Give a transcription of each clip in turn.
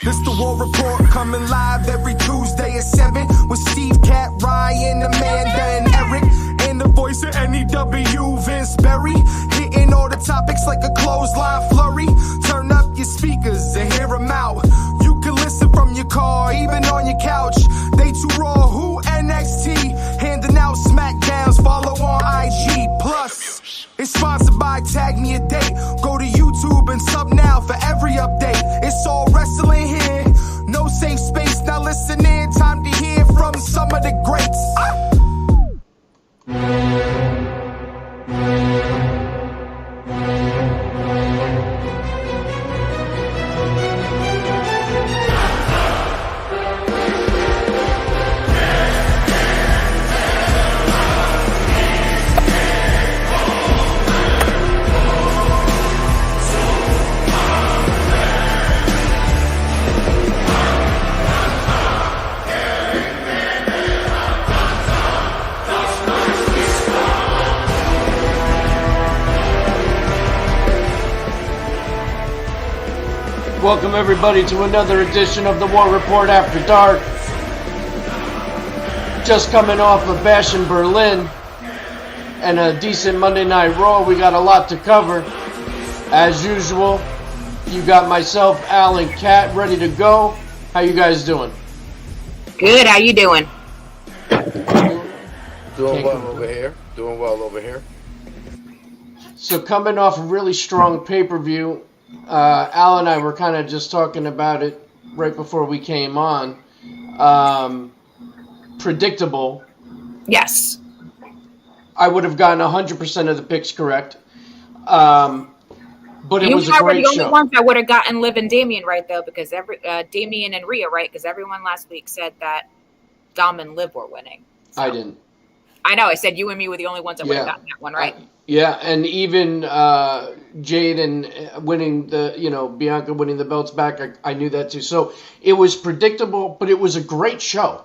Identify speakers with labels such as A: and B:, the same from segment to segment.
A: This the War Report, coming live every Tuesday at 7 with Steve, Cat, Ryan, Amanda, and Eric. And the voice of NEW, Vince Berry. Hitting all the topics like a clothesline flurry. Turn up your speakers and hear them out. You can listen from your car, even on your couch. They too raw, who NXT? Handing out SmackDowns, follow on IG. Plus, it's sponsored by Tag Me a Date. Go to YouTube and sub now for every update. It's all wrestling here, no safe space. Now listen in, time to hear from some of the greats.
B: Welcome everybody to another edition of the War Report After Dark. Just coming off of Bash in Berlin and a decent Monday Night Raw. We got a lot to cover. As usual, you got myself, Al, and Kat ready to go. How you guys doing?
C: Good, how you doing?
D: Doing well over here.
B: So coming off a really strong pay-per-view, Al and I were kind of just talking about it right before we came on. Predictable.
C: Yes.
B: I would have gotten 100% of the picks correct. But it was a great show. You were the only
C: ones that would have gotten Liv and Damien right, though, because Damien and Rhea, right? Because everyone last week said that Dom and Liv were winning. So.
B: I didn't.
C: I know. I said you and me were the only ones that would have gotten that one right.
B: Yeah, and even Jade and winning Bianca winning the belts back, I knew that too. So it was predictable, but it was a great show.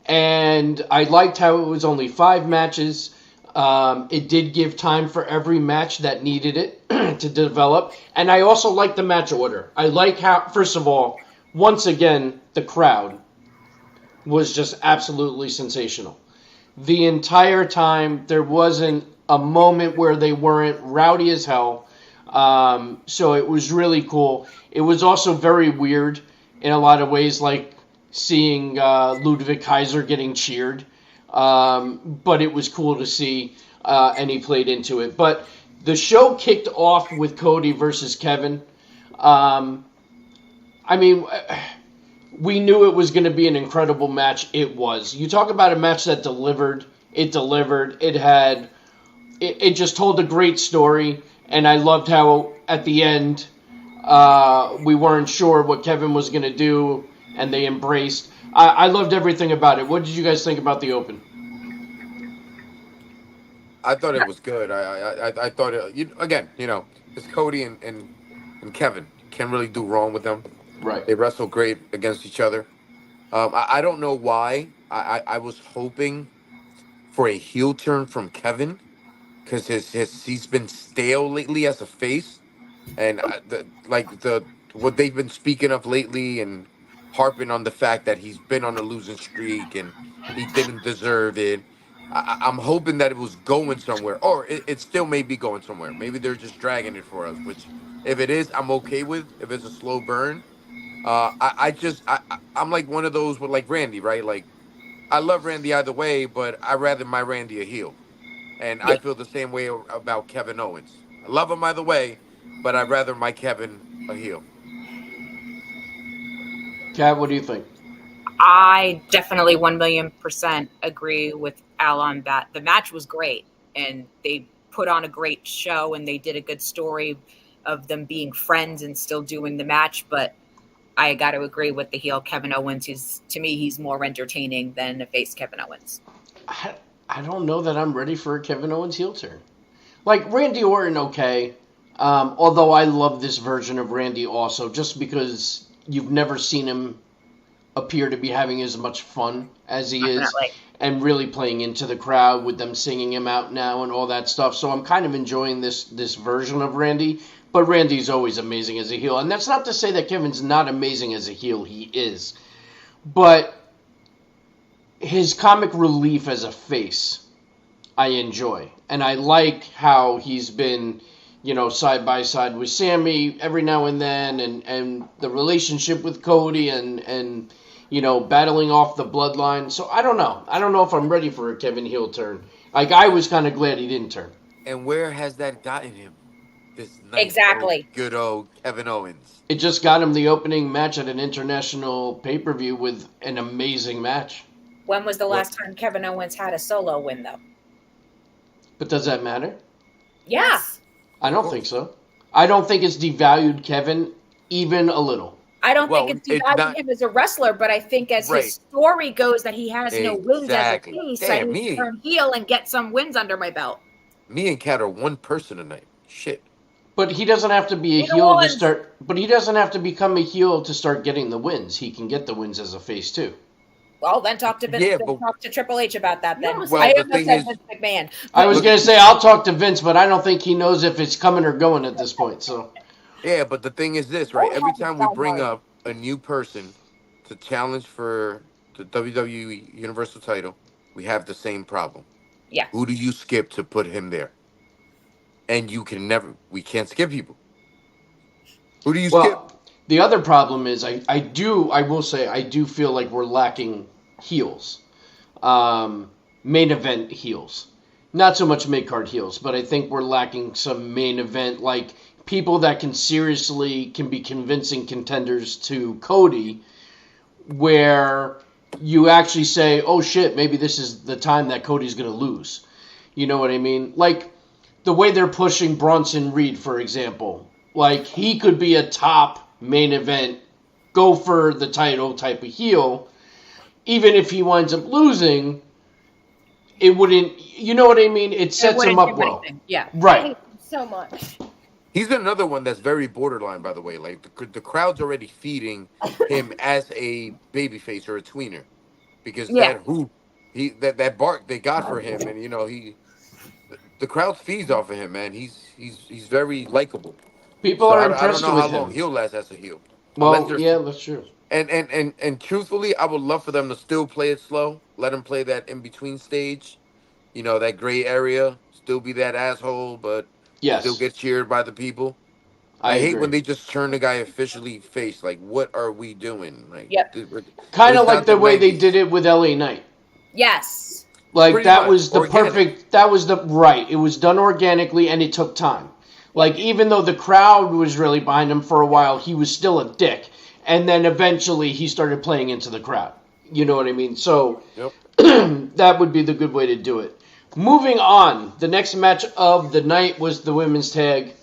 B: And I liked how it was only 5 matches. It did give time for every match that needed it to develop. And I also liked the match order. I like how, first of all, once again, the crowd was just absolutely sensational. The entire time, there wasn't a moment where they weren't rowdy as hell. So it was really cool. It was also very weird in a lot of ways, like seeing Ludwig Kaiser getting cheered. But it was cool to see, and he played into it. But the show kicked off with Cody versus Kevin. We knew it was going to be an incredible match. It was. You talk about a match that delivered. It delivered. It just told a great story. And I loved how at the end we weren't sure what Kevin was going to do. And they embraced. I loved everything about it. What did you guys think about the Open?
D: I thought it was good. I thought it's Cody and Kevin. Can't really do wrong with them.
B: Right.
D: They wrestle great against each other. I don't know why. I was hoping for a heel turn from Kevin because he's been stale lately as a face, and what they've been speaking of lately and harping on the fact that he's been on a losing streak and he didn't deserve it. I'm hoping that it was going somewhere, or it still may be going somewhere. Maybe they're just dragging it for us, which if it is, I'm okay with. If it's a slow burn. I'm like one of those with like Randy, right? Like, I love Randy either way, but I'd rather my Randy a heel. And I feel the same way about Kevin Owens. I love him either way, but I'd rather my Kevin a heel.
B: Kat, what do you think?
C: I definitely 1,000,000% agree with Al on that. The match was great, and they put on a great show, and they did a good story of them being friends and still doing the match, but I got to agree with the heel Kevin Owens. To me, he's more entertaining than a face Kevin Owens.
B: I don't know that I'm ready for a Kevin Owens heel turn. Like, Randy Orton, okay. Although I love this version of Randy also, just because you've never seen him appear to be having as much fun as he is. And really playing into the crowd with them singing him out now and all that stuff. So I'm kind of enjoying this version of Randy. But Randy's always amazing as a heel. And that's not to say that Kevin's not amazing as a heel. He is. But his comic relief as a face, I enjoy. And I like how he's been, side by side with Sammy every now and then, and the relationship with Cody and battling off the bloodline. So I don't know. I don't know if I'm ready for a Kevin heel turn. Like, I was kind of glad he didn't turn.
D: And where has that gotten him? This nice
C: Exactly.
D: good old Kevin Owens.
B: It just got him the opening match at an international pay-per-view with an amazing match.
C: When was the last time Kevin Owens had a solo win, though?
B: But does that matter?
C: Yeah.
B: I don't think so. I don't think it's devalued Kevin even a little.
C: I don't think it's devaluing him as a wrestler, but I think as his story goes that he has no wins as a face, I need to turn heel and get some wins under my belt.
D: Me and Kat are one person tonight. Shit.
B: But he doesn't have to be a heel to start. But he doesn't have to become a heel to start getting the wins. He can get the wins as a face too.
C: Well, then talk to Vince. Talk to Triple H about that. Then
D: well,
C: I
D: the thing is,
C: Vince McMahon.
B: I was gonna say I'll talk to Vince, but I don't think he knows if it's coming or going at this point. So.
D: Yeah, but the thing is this, right? Every time we bring up a new person to challenge for the WWE Universal title, we have the same problem.
C: Yeah.
D: Who do you skip to put him there? And we can't skip people. Who do you skip?
B: The other problem is I will say I do feel like we're lacking heels. Main event heels. Not so much mid-card heels, but I think we're lacking some main event, like people that can be convincing contenders to Cody, where you actually say, oh shit, maybe this is the time that Cody's going to lose. You know what I mean? Like, the way they're pushing Bronson Reed, for example. Like, he could be a top main event, go for the title type of heel. Even if he winds up losing, it wouldn't, you know what I mean? It sets him up well.
C: Yeah.
B: Right.
E: I hate him so much.
D: He's another one that's very borderline, by the way. Like, the crowd's already feeding him as a babyface or a tweener. Because that bark they got for him, and, the crowd feeds off of him, man. He's very likable.
B: People are impressed with him.
D: I don't know how long he'll last as a heel.
B: Well, yeah, that's true.
D: And truthfully, I would love for them to still play it slow. Let him play that in-between stage. That gray area. Still be that asshole, but still get cheered by the people. I hate when they just turn the guy officially face. Like, what are we doing? Like,
B: kind of like the way they did it with LA Knight.
C: Yes.
B: Like,
D: pretty
B: that
D: much.
B: was the
D: Organic.
B: perfect, it was done organically and it took time. Like, even though the crowd was really behind him for a while, he was still a dick. And then eventually he started playing into the crowd. You know what I mean? So, that would be the good way to do it. Moving on, the next match of the night was the women's tag,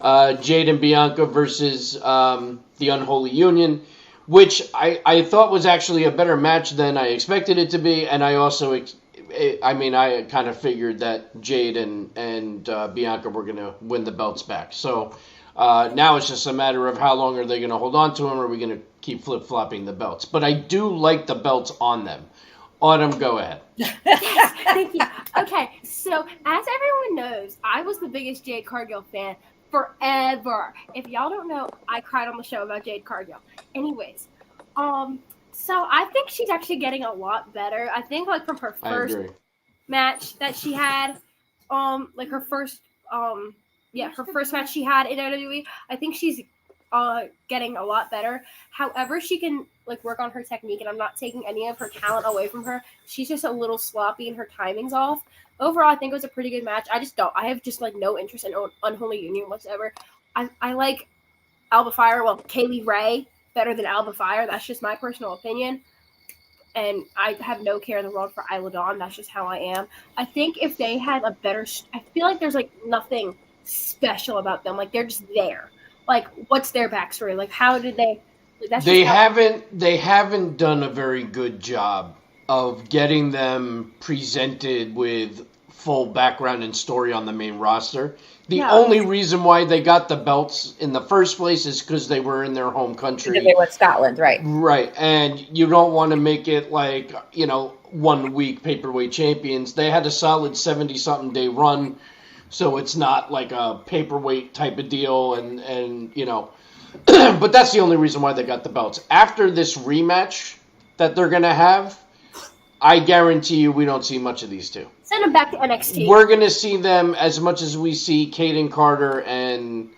B: Jade and Bianca versus the Unholy Union, which I thought was actually a better match than I expected it to be, and I also, I kind of figured that Jade and Bianca were going to win the belts back. So now it's just a matter of how long are they going to hold on to them, or are we going to keep flip-flopping the belts? But I do like the belts on them. Autumn, go ahead.
E: Thank you. Okay, so as everyone knows, I was the biggest Jade Cargill fan forever. If y'all don't know, I cried on the show about Jade Cargill. Anyways, so I think she's actually getting a lot better. I think like from her first match that she had, like her first match she had in WWE, I think she's getting a lot better. However, she can like work on her technique, and I'm not taking any of her talent away from her. She's just a little sloppy and her timing's off. Overall, I think it was a pretty good match. I have just like no interest in Unholy Union whatsoever. I like Alba Fire, Kaylee Ray better than Alba Fire. That's just my personal opinion. And I have no care in the world for Isla Dawn. That's just how I am. I think if they had a better, I feel like there's like nothing special about them. Like they're just there. Like what's their backstory? Like how did they? Like, they
B: haven't done a very good job of getting them presented with full background and story on the main roster. The only reason why they got the belts in the first place is because they were in their home country.
C: Because they were in Scotland, right?
B: Right, and you don't want to make it like, 1 week paperweight champions. They had a solid 70-something day run So it's not like a paperweight type of deal, and you know, but that's the only reason why they got the belts. After this rematch that they're gonna have, I guarantee you we don't see much of these two.
E: Send them back to NXT.
B: We're gonna see them as much as we see Kaden Carter and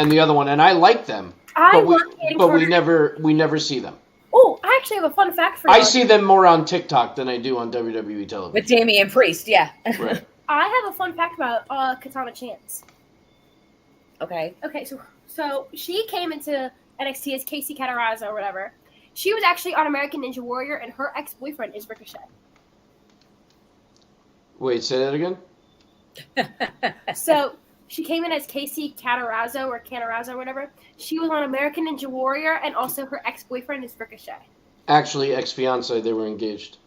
B: the other one, and I like them.
E: I
B: but
E: love Kaden
B: but
E: Carter.
B: we never see them.
E: Oh, I actually have a fun fact for you.
B: I see them more on TikTok than I do on WWE television.
C: With Damian Priest, yeah.
B: Right.
E: I have a fun fact about Katana Chance.
C: Okay.
E: Okay, so she came into NXT as Casey Catanzaro or whatever. She was actually on American Ninja Warrior, and her ex-boyfriend is Ricochet.
B: Wait, say that again?
E: So she came in as Casey Catanzaro or whatever. She was on American Ninja Warrior, and also her ex-boyfriend is Ricochet.
B: Actually, ex-fiance, they were engaged.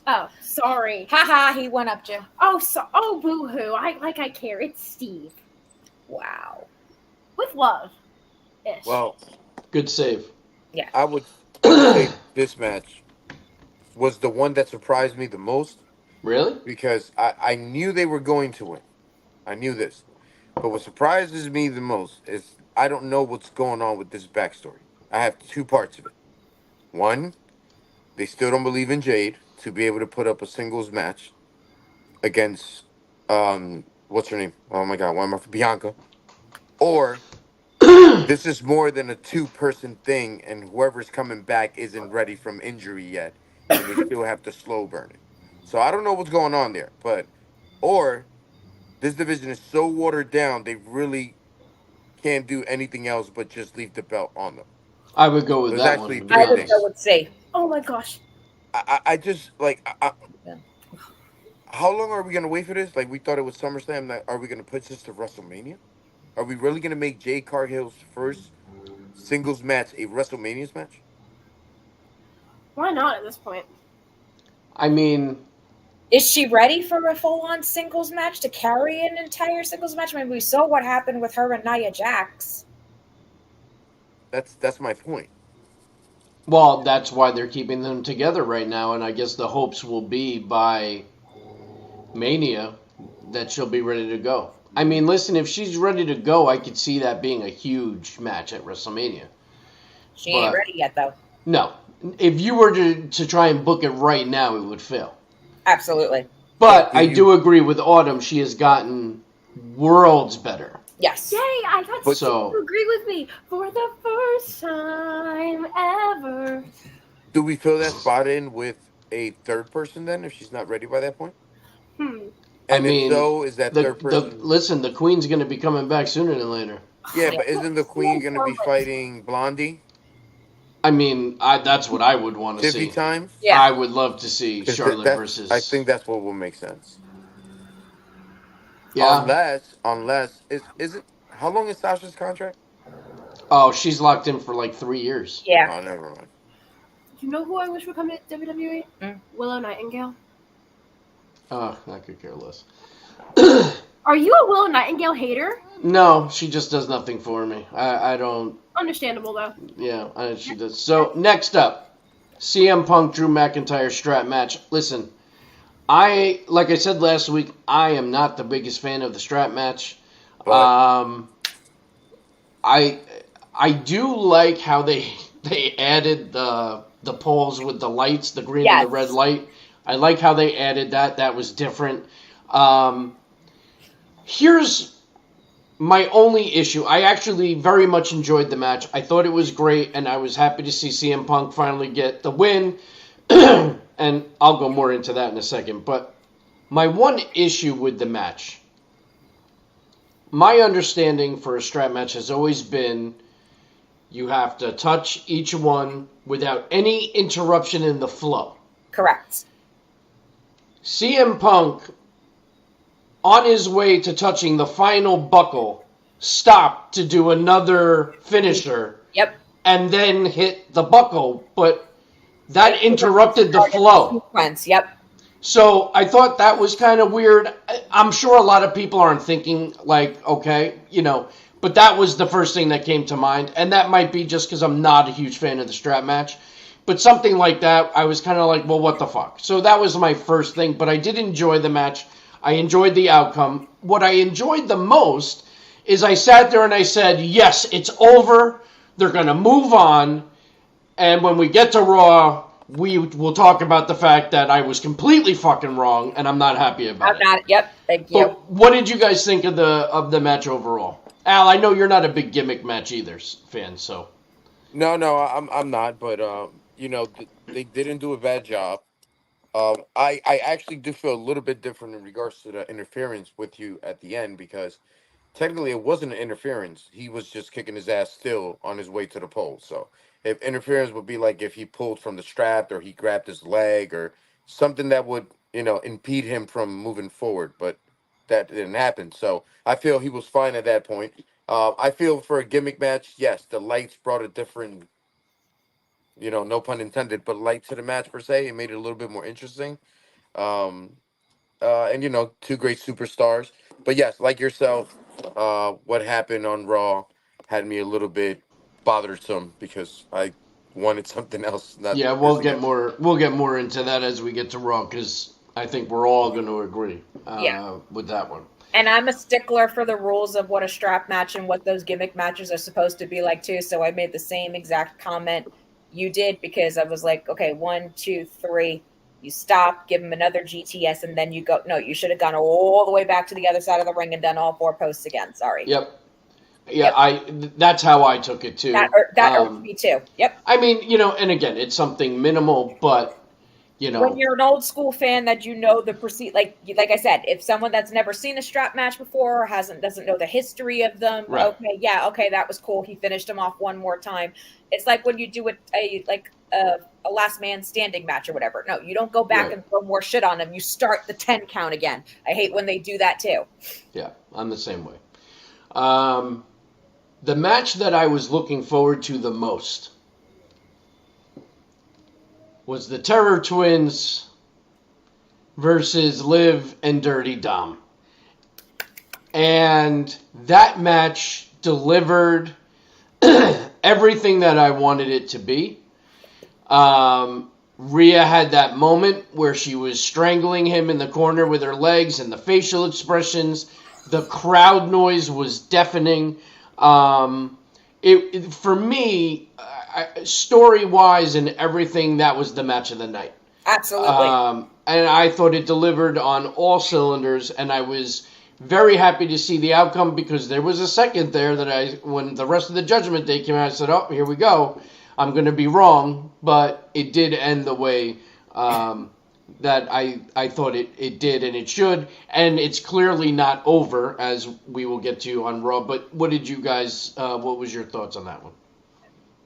E: Oh, sorry.
C: Haha, he went up, Jim.
E: Oh, boo-hoo. I care. It's Steve.
C: Wow.
E: With love. Ish.
D: Well,
B: Good save.
D: I would say this match was the one that surprised me the most
B: Really?
D: because I knew they were going to win. I knew this. But what surprises me the most is I don't know what's going on with this backstory. I have two parts of it. One, they still don't believe in Jade to be able to put up a singles match against what's her name? Oh my god, why am I Bianca? Or this is more than a two-person thing, and whoever's coming back isn't ready from injury yet, and they still have to slow burn it. So I don't know what's going on there, or this division is so watered down they really can't do anything else but just leave the belt on them.
B: I would go with
D: There's
B: that
D: actually
B: one.
D: three
C: I would
D: things.
C: go with C.
E: Oh my gosh.
D: I just like.
C: Yeah.
D: How long are we gonna wait for this? Like we thought it was SummerSlam. Like, are we gonna push this to WrestleMania? Are we really gonna make Jade Cargill's first singles match a WrestleMania match?
E: Why not at this point?
B: I mean,
C: Is she ready for a full-on singles match to carry an entire singles match? I mean, we saw what happened with her and Nia Jax.
D: That's my point.
B: well, that's why they're keeping them together right now, and I guess the hopes will be by Mania that she'll be ready to go. I mean, listen, if she's ready to go, I could see that being a huge match at WrestleMania.
C: She ain't
B: But-
C: ready yet, though.
B: No. If you were to try and book it right now, it would fail.
C: Absolutely.
B: But
D: Do
B: I
D: you-
B: do agree with Autumn. She has gotten worlds better.
C: Yes.
E: Yay, I got
D: But-
E: Steve to agree with me for the first time ever.
D: Do we fill that spot in with a third person then, if she's not ready by that point?
B: I
D: And
B: mean,
D: if so, is that third person?
B: Listen, the Queen's going to be coming back sooner than later.
D: Yeah, but isn't the Queen going to be fighting Blondie
B: I mean, that's what I would want to
D: 50
B: see.
D: times?
C: Yeah.
B: I would love to see
D: 'Cause
B: Charlotte
D: that-
B: versus.
D: I think that's what will make sense.
B: Yeah.
D: Unless isn't how long is Sasha's contract?
B: Oh, she's locked in for like 3 years.
C: Yeah.
D: Oh, never mind.
E: You know who I wish would come to WWE?
C: Mm.
E: Willow Nightingale.
B: Oh, I could care less.
E: Are you a Willow Nightingale hater?
B: No, she just does nothing for me. I don't.
E: Understandable though.
B: Yeah, she does. So next up, CM Punk Drew McIntyre strap match. Listen, like I said last week, I am not the biggest fan of the strap match.
D: But-
B: I do like how they added the poles with the lights, the green and the red
C: Yes.
B: light. I like how they added that. That was different. Here's my only issue. I actually very much enjoyed the match. I thought it was great, and I was happy to see CM Punk finally get the win. And I'll go more into that in a second. But my one issue with the match, my understanding for a strap match has always been you have to touch each one without any interruption in the flow.
C: Correct.
B: CM Punk, on his way to touching the final buckle, stopped to do another finisher
C: Yep.
B: and then hit the buckle, but that interrupted the flow.
C: Sequence. Yep.
B: So I thought that was kind of weird. I'm sure a lot of people aren't thinking like, okay, but that was the first thing that came to mind. And that might be just because I'm not a huge fan of the strap match. But something like that, I was kind of like, well, what the fuck? So that was my first thing. But I did enjoy the match. I enjoyed the outcome. What I enjoyed the most is I sat there and I said, yes, it's over. They're going to move on. And when we get to Raw, we will talk about the fact that I was completely fucking wrong, and I'm not happy about it.
C: Yep, thank you.
B: But what did you guys think of the match overall? Al, I know you're not a big gimmick match either fan, so.
D: No, I'm not. But they didn't do a bad job. I actually do feel a little bit different in regards to the interference with you at the end because technically it wasn't an interference. He was just kicking his ass still on his way to the pole. So if interference would be like if he pulled from the strap or he grabbed his leg or something that would impede him from moving forward, but that didn't happen. So I feel he was fine at that point. I feel for a gimmick match, yes, the lights brought a different, no pun intended, but light to the match per se. It made it a little bit more interesting. Um, and two great superstars. But yes, like yourself, what happened on Raw had me a little bit bothersome because I wanted something else. Not
B: Yeah,
D: this
B: we'll get
D: much.
B: more into that as we get to Raw because I think we're all going to agree with that one.
C: And I'm a stickler for the rules of what a strap match and what those gimmick matches are supposed to be like too. So I made the same exact comment you did because I was like, okay, 1, 2, 3. You stop, give him another GTS, and then you go. No, you should have gone all the way back to the other side of the ring and done all 4 posts again. Sorry.
B: Yep. Yeah, that's how I took it too.
C: That irked me too. Yep.
B: I mean, and again, it's something minimal, but
C: when you're an old school fan that the like I said, if someone that's never seen a strap match before or doesn't know the history of them,
B: right.
C: okay, that was cool. He finished him off one more time. It's like when you do a last man standing match or whatever. No, you don't go back
B: right.
C: and throw more shit on them. You start the 10 count again. I hate when they do that too.
B: Yeah, I'm the same way. The match that I was looking forward to the most was the Terror Twins versus Liv and Dirty Dom. And that match delivered everything that I wanted it to be. Rhea had that moment where she was strangling him in the corner with her legs and the facial expressions. The crowd noise was deafening. For me, story-wise and everything, that was the match of the night.
C: Absolutely.
B: And I thought it delivered on all cylinders, and I was very happy to see the outcome because there was a second there that when the rest of the Judgment Day came out, I said, oh, here we go. I'm going to be wrong, but it did end the way that I thought it did and it should. And it's clearly not over, as we will get to on Raw. But what did you guys, what was your thoughts on that one?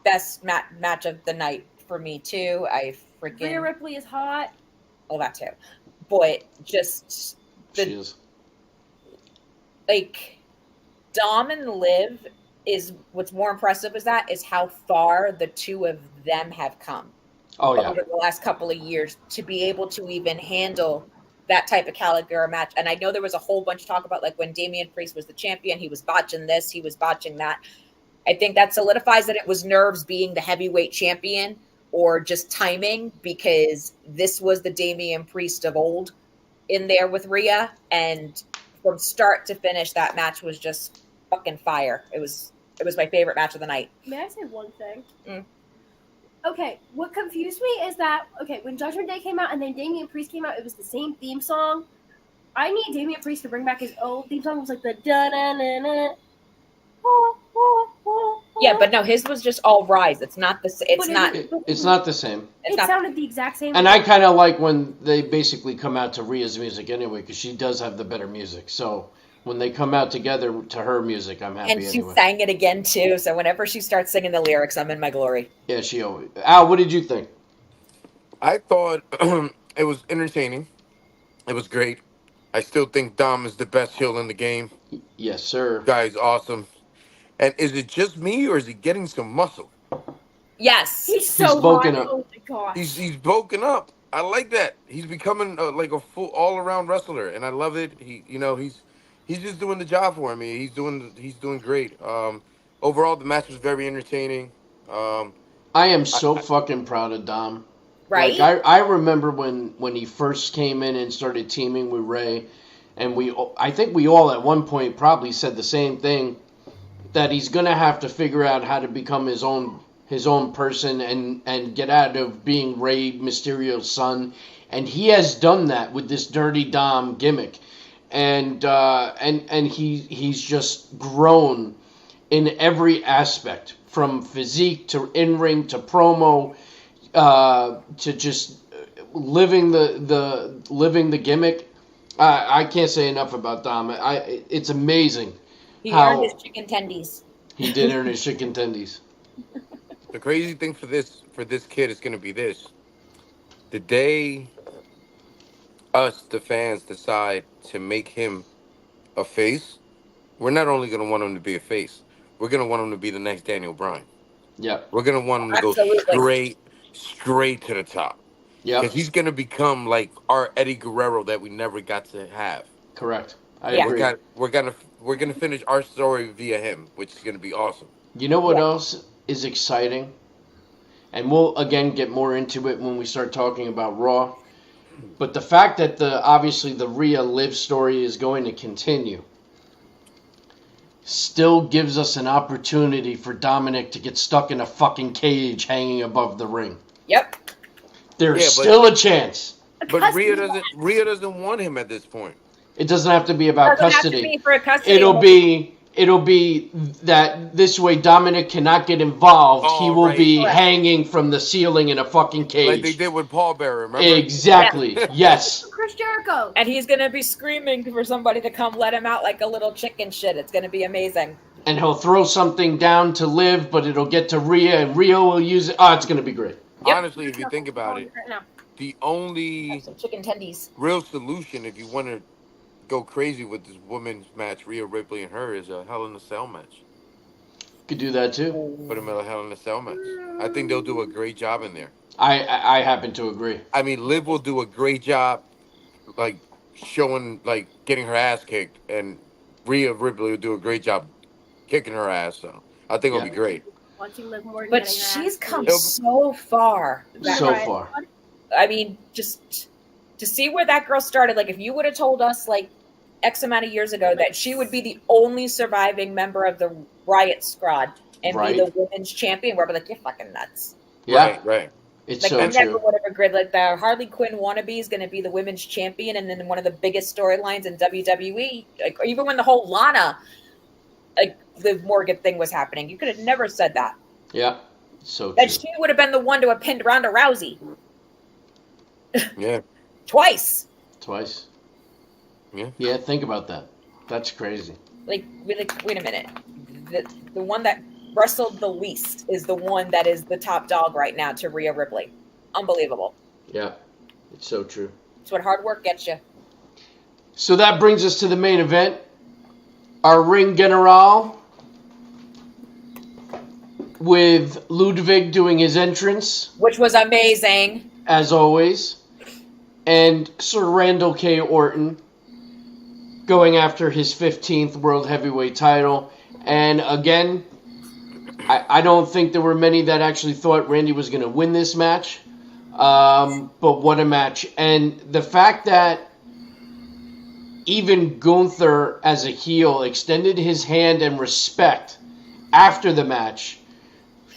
C: Best match of the night for me, too.
E: Rhea Ripley is hot.
C: Oh, that too. But just...
B: She is.
C: Like, Dom and Liv is... What's more impressive is how far the two of them have come.
B: Oh, yeah.
C: Over the last couple of years to be able to even handle that type of caliber match. And I know there was a whole bunch of talk about when Damian Priest was the champion, he was botching this, he was botching that. I think that solidifies that it was nerves being the heavyweight champion or just timing, because this was the Damian Priest of old in there with Rhea. And from start to finish, that match was just fucking fire. It was my favorite match of the night.
E: May I say one thing?
C: Mm.
E: Okay, what confused me is that, when Judgment Day came out and then Damian Priest came out, it was the same theme song. I need Damian Priest to bring back his old theme song. It was like the da-na-na-na.
C: Yeah, but no, his was just all rise. It's not the same.
B: It's not the same.
E: It sounded the exact same.
B: And I kind of like when they basically come out to Rhea's music anyway, because she does have the better music. So when they come out together to her music, I'm happy.
C: And she sang it again too. So whenever she starts singing the lyrics, I'm in my glory.
B: Yeah, she always. Al, what did you think?
D: I thought it was entertaining. It was great. I still think Dom is the best heel in the game.
B: Yes, sir.
D: Guy's awesome. And is it just me, or is he getting some muscle?
C: Yes.
E: He's so
B: bulking
E: hot.
B: up.
E: Oh my gosh.
D: He's bulking up. I like that. He's becoming like a full all-around wrestler, and I love it. He's just doing the job for me. He's doing great. Overall, the match was very entertaining.
B: I am so fucking proud of Dom.
C: Right.
B: Like, I remember when he first came in and started teaming with Ray, and I think we all at one point probably said the same thing, that he's going to have to figure out how to become his own person and get out of being Rey Mysterio's son, and he has done that with this Dirty Dom gimmick, and he's just grown in every aspect, from physique to in-ring to promo, to just living the gimmick. I can't say enough about Dom. It's amazing.
C: He earned his chicken tendies.
B: He did earn his chicken tendies.
D: The crazy thing for this kid is going to be this: the day us, the fans, decide to make him a face, we're not only going to want him to be a face, we're going to want him to be the next Daniel Bryan.
B: Yeah.
D: We're going to want him to
C: Absolutely.
D: go straight to the top.
B: Yeah.
D: Because he's going to become like our Eddie Guerrero that we never got to have.
B: Correct. I
C: Yeah.
B: agree.
D: We're gonna finish our story via him, which is going to be awesome.
B: You know what else is exciting? And we'll again get more into it when we start talking about Raw. But the fact that obviously the Rhea Liv story is going to continue still gives us an opportunity for Dominic to get stuck in a fucking cage hanging above the ring.
C: Yep.
B: There's still a chance.
D: But Rhea doesn't want him at this point.
B: It doesn't have to be about
C: Doesn't
B: custody.
C: have to be for a custody.
B: It'll be that this way Dominic cannot get involved.
D: Oh,
B: he will
D: right.
B: be
C: Correct.
B: hanging from the ceiling in a fucking cage.
D: Like they did with Paul Bearer, remember?
B: Exactly. Yes.
E: Chris Jericho.
C: And he's going to be screaming for somebody to come let him out like a little chicken shit. It's going to be amazing.
B: And he'll throw something down to Liv, but it'll get to Rhea, and Rhea will use it. Oh, it's going to be great.
C: Yep.
D: Honestly, if you think about it,
E: Right now.
D: the only
C: Some chicken tendies.
D: real solution, if you want to go crazy with this women's match, Rhea Ripley and her, is a Hell in a Cell match.
B: Could do that too.
D: Put them in a Hell in a Cell match. I think they'll do a great job in there.
B: I happen to agree.
D: I mean, Liv will do a great job, like showing, like getting her ass kicked, and Rhea Ripley will do a great job kicking her ass. So I think it'll be great.
E: Watching Liv Morgan.
C: But
E: getting her
C: she's
E: ass
C: come
E: beat.
C: so far.
B: So
E: Right.
B: far.
C: I mean, just to see where that girl started. Like, if you would have told us, like, X amount of years ago that she would be the only surviving member of the Riot Squad and
B: Right.
C: be the women's champion, we're like, you're fucking nuts.
B: Yeah,
D: Right.
B: it's
C: Like,
B: so
C: I never
B: true.
C: would have agreed. Like, the Harley Quinn wannabe is going to be the women's champion, and then one of the biggest storylines in WWE. Like, even when the whole Lana, like, Liv Morgan thing was happening, you could have never said that.
B: Yeah, so
C: That
B: true.
C: she would have been the one to have pinned Ronda Rousey
D: Yeah.
C: twice.
B: Twice.
D: Yeah.
B: Yeah, think about that. That's crazy.
C: Like, wait a minute. The one that wrestled the least is the one that is the top dog right now to Rhea Ripley. Unbelievable.
B: Yeah, it's so true.
C: It's what hard work gets you.
B: So that brings us to the main event. Our ring general, with Ludwig doing his entrance,
C: Which was amazing.
B: as always, and Sir Randall K. Orton going after his 15th World Heavyweight title. And again, I don't think there were many that actually thought Randy was going to win this match. But what a match. And the fact that even Gunther, as a heel, extended his hand and respect after the match,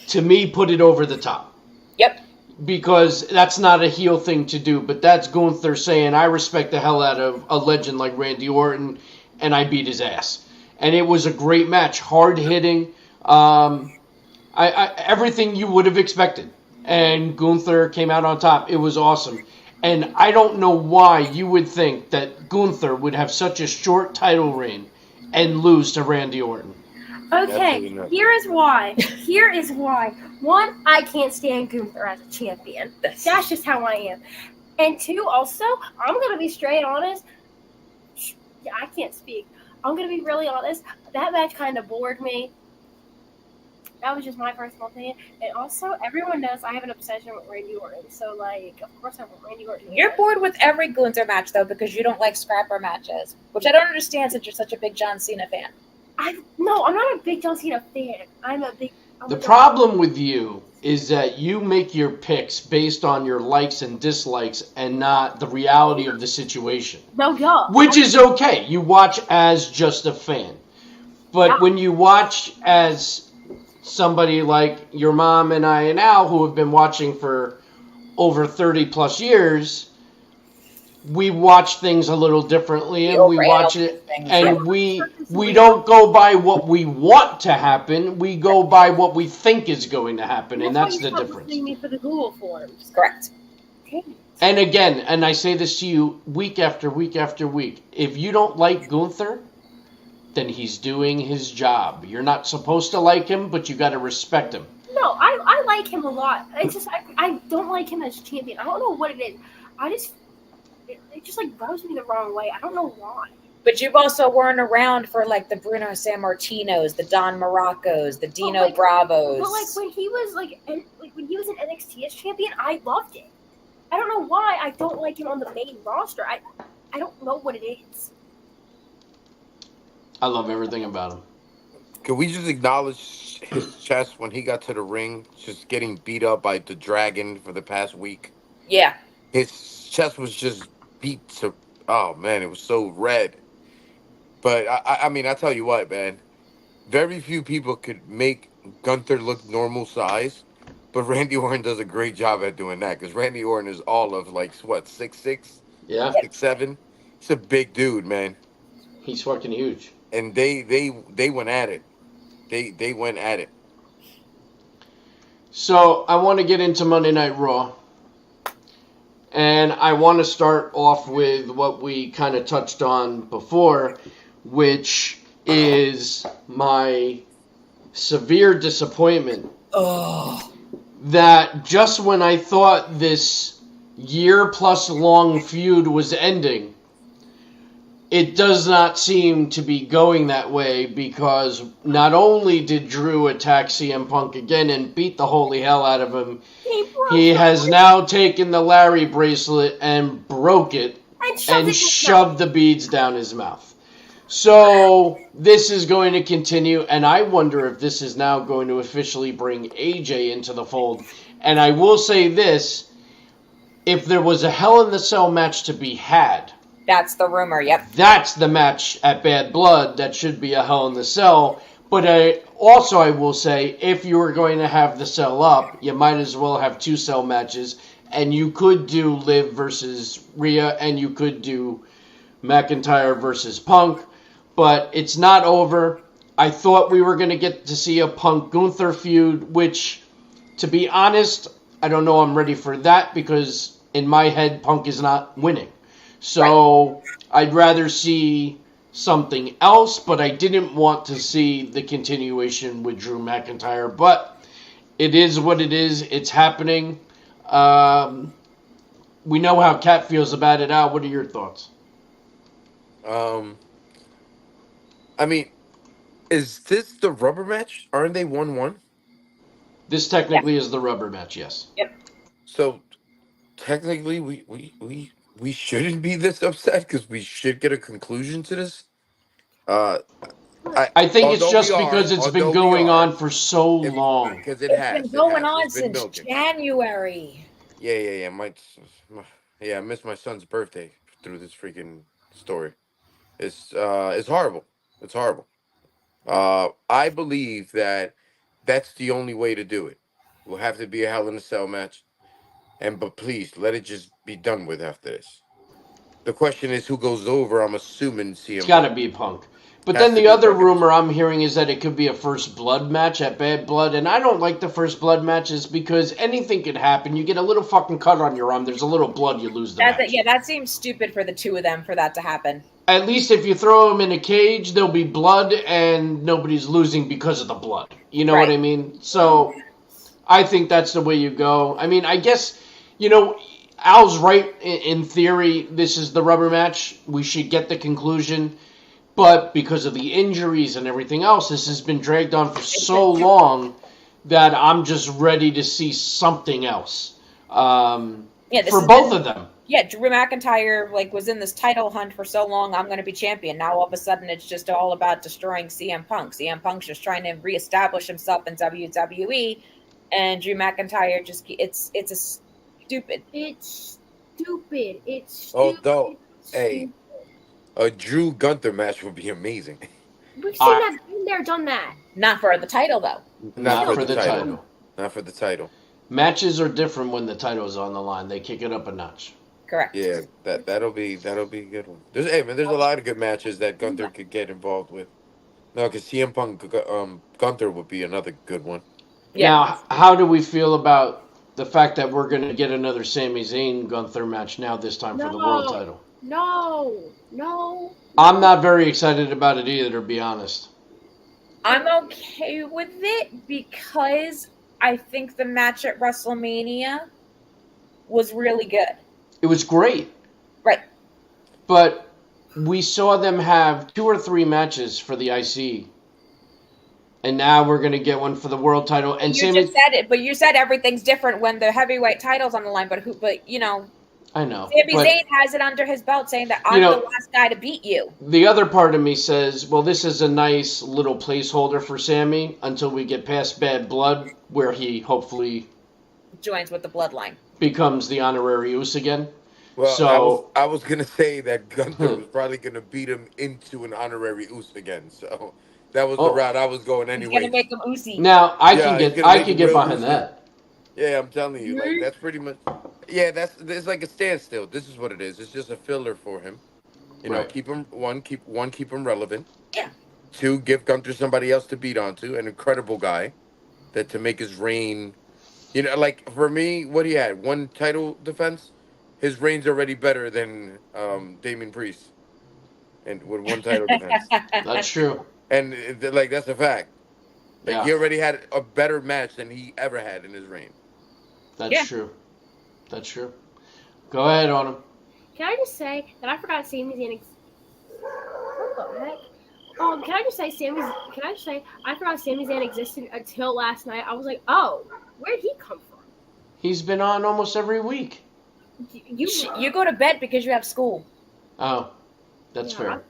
B: to me, put it over the top.
C: Yep.
B: Because that's not a heel thing to do, but that's Gunther saying, I respect the hell out of a legend like Randy Orton, and I beat his ass. And it was a great match, hard-hitting, everything you would have expected. And Gunther came out on top. It was awesome. And I don't know why you would think that Gunther would have such a short title reign and lose to Randy Orton.
E: Okay,
D: Absolutely not.
E: here is why. Here is why. One, I can't stand Gunther as a champion. That's just how I am. And two, also, I'm going to be straight honest. Yeah, I can't speak. I'm going to be really honest. That match kind of bored me. That was just my personal opinion. And also, everyone knows I have an obsession with Randy Orton. So, like, of course I want Randy Orton to
C: You're
E: win.
C: bored with every Gunther match, though, because you don't like scrapper matches. Which I don't understand since you're such a big John Cena fan.
E: No, I'm not a big John Cena fan. I'm a big
B: The problem with you is that you make your picks based on your likes and dislikes and not the reality of the situation.
E: No, yeah.
B: Which is okay. You watch as just a fan. But when you watch as somebody like your mom and I and Al, who have been watching for over 30 plus years, we watch things a little differently, and we watch it, and we don't go by what we want to happen. We go by what we think is going to happen, and that's the difference.
E: Me for the Google forms.
C: Correct.
B: And again, and I say this to you week after week after week, if you don't like Gunther, then he's doing his job. You're not supposed to like him, but you got to respect him.
E: No, I like him a lot. It's just I don't like him as champion. I don't know what it is. It just like rubs me the wrong way. I don't know why.
C: But you've also weren't around for like the Bruno Sammartinos, the Don Moroccos, the Dino Bravos.
E: But like when he was when he was in NXT as champion, I loved it. I don't know why I don't like him on the main roster. I don't know what it is.
B: I love everything about him.
D: Can we just acknowledge his chest when he got to the ring, just getting beat up by the Dragon for the past week?
C: Yeah.
D: His chest was just beat to, oh man, it was so red. But I mean, I tell you what, man, very few people could make Gunther look normal size, but Randy Orton does a great job at doing that, because Randy Orton is all of like, what, 6'6"?
B: Yeah.
D: 6'7"? He's a big dude, man.
B: He's fucking huge.
D: And they went at it. They went at it.
B: So I want to get into Monday Night Raw. And I want to start off with what we kind of touched on before, which is my severe disappointment that just when I thought this year-plus long feud was ending, it does not seem to be going that way, because not only did Drew attack CM Punk again and beat the holy hell out of him, he has now taken the Larry bracelet and broke it and shoved the beads down his mouth. So this is going to continue, and I wonder if this is now going to officially bring AJ into the fold. And I will say this, if there was a Hell in the Cell match to be had,
C: that's the rumor, yep.
B: That's the match at Bad Blood that should be a Hell in the Cell. But I will say, if you were going to have the cell up, you might as well have 2 cell matches. And you could do Liv versus Rhea, and you could do McIntyre versus Punk. But it's not over. I thought we were going to get to see a Punk-Gunther feud, which, to be honest, I don't know I'm ready for that, because in my head, Punk is not winning. So I'd rather see something else, but I didn't want to see the continuation with Drew McIntyre. But it is what it is. It's happening. We know how Kat feels about it. Al, what are your thoughts?
D: I mean, is this the rubber match? Aren't they 1-1?
B: This technically is the rubber match, yes.
C: Yep.
D: So technically, we shouldn't be this upset, because we should get a conclusion to this.
B: I think it's just because it's been going on for so long.
D: Because it has.
C: It's been going on since January.
D: Yeah. I missed my son's birthday through this freaking story. It's horrible. It's horrible. I believe that that's the only way to do it. Will have to be a Hell in a Cell match. But please, let it just be done with after this. The question is, who goes over? I'm assuming CM.
B: It's got to be Punk. But then the other rumor I'm hearing is that it could be a First Blood match at Bad Blood. And I don't like the First Blood matches, because anything could happen. You get a little fucking cut on your arm, there's a little blood, you lose the match.
C: Yeah, that seems stupid for the two of them for that to happen.
B: At least if you throw them in a cage, there'll be blood and nobody's losing because of the blood. You know what I mean? So I think that's the way you go. I mean, I guess... Al's right. In theory, this is the rubber match. We should get the conclusion. But because of the injuries and everything else, this has been dragged on for so long that I'm just ready to see something else. For both of them.
C: Yeah, Drew McIntyre was in this title hunt for so long. I'm going to be champion. Now all of a sudden, it's just all about destroying CM Punk. CM Punk's just trying to reestablish himself in WWE, and Drew McIntyre it's a stupid.
E: It's stupid. It's stupid.
D: Although, hey, a Drew Gunther match would be amazing.
E: We've seen that. Been there, done that.
C: Not for the title, though.
B: Not for the title.
D: Not for the title.
B: Matches are different when the title's on the line. They kick it up a notch.
C: Correct.
D: Yeah, that'll be a good one. There's a lot of good matches that Gunther could get involved with. No, because CM Punk, Gunther would be another good one.
C: Yeah.
B: Now, how do we feel about the fact that we're going to get another Sami Zayn Gunther match now this time for the world title?
E: No.
B: I'm not very excited about it either, to be honest.
C: I'm okay with it because I think the match at WrestleMania was really good.
B: It was great.
C: Right.
B: But we saw them have 2 or 3 matches for the IC. And now we're going to get one for the world title. And
C: you just said it, but you said everything's different when the heavyweight title's on the line. But
B: I know.
C: Sami Zayn has it under his belt saying that I'm the last guy to beat you.
B: The other part of me says, well, this is a nice little placeholder for Sami until we get past Bad Blood, where he hopefully
C: joins with the Bloodline.
B: Becomes the honorary Uce again.
D: Well,
B: so
D: I was going to say that Gunther was probably going to beat him into an honorary Uce again. So that was the route I was going anyway.
C: He's going to make him Uce.
B: Now, I can get behind that.
D: Yeah, I'm telling you, that's pretty much. Yeah, it's like a standstill. This is what it is. It's just a filler for him. You know, keep him keep him relevant.
C: Yeah.
D: 2, give Gunther somebody else to beat onto, an incredible guy, that to make his reign. You know, like for me, what he had 1 title defense. His reign's already better than Damian Priest, and with 1 title defense.
B: That's true.
D: And that's a fact. He already had a better match than he ever had in his reign.
B: That's true. That's true. Go ahead, on him.
E: Can I just say that I forgot Sami Zayn? What the heck? Can I just say I forgot Sami Zayn existed until last night. I was like, oh, where'd he come from?
B: He's been on almost every week.
C: You go to bed because you have school.
B: Oh, that's fair.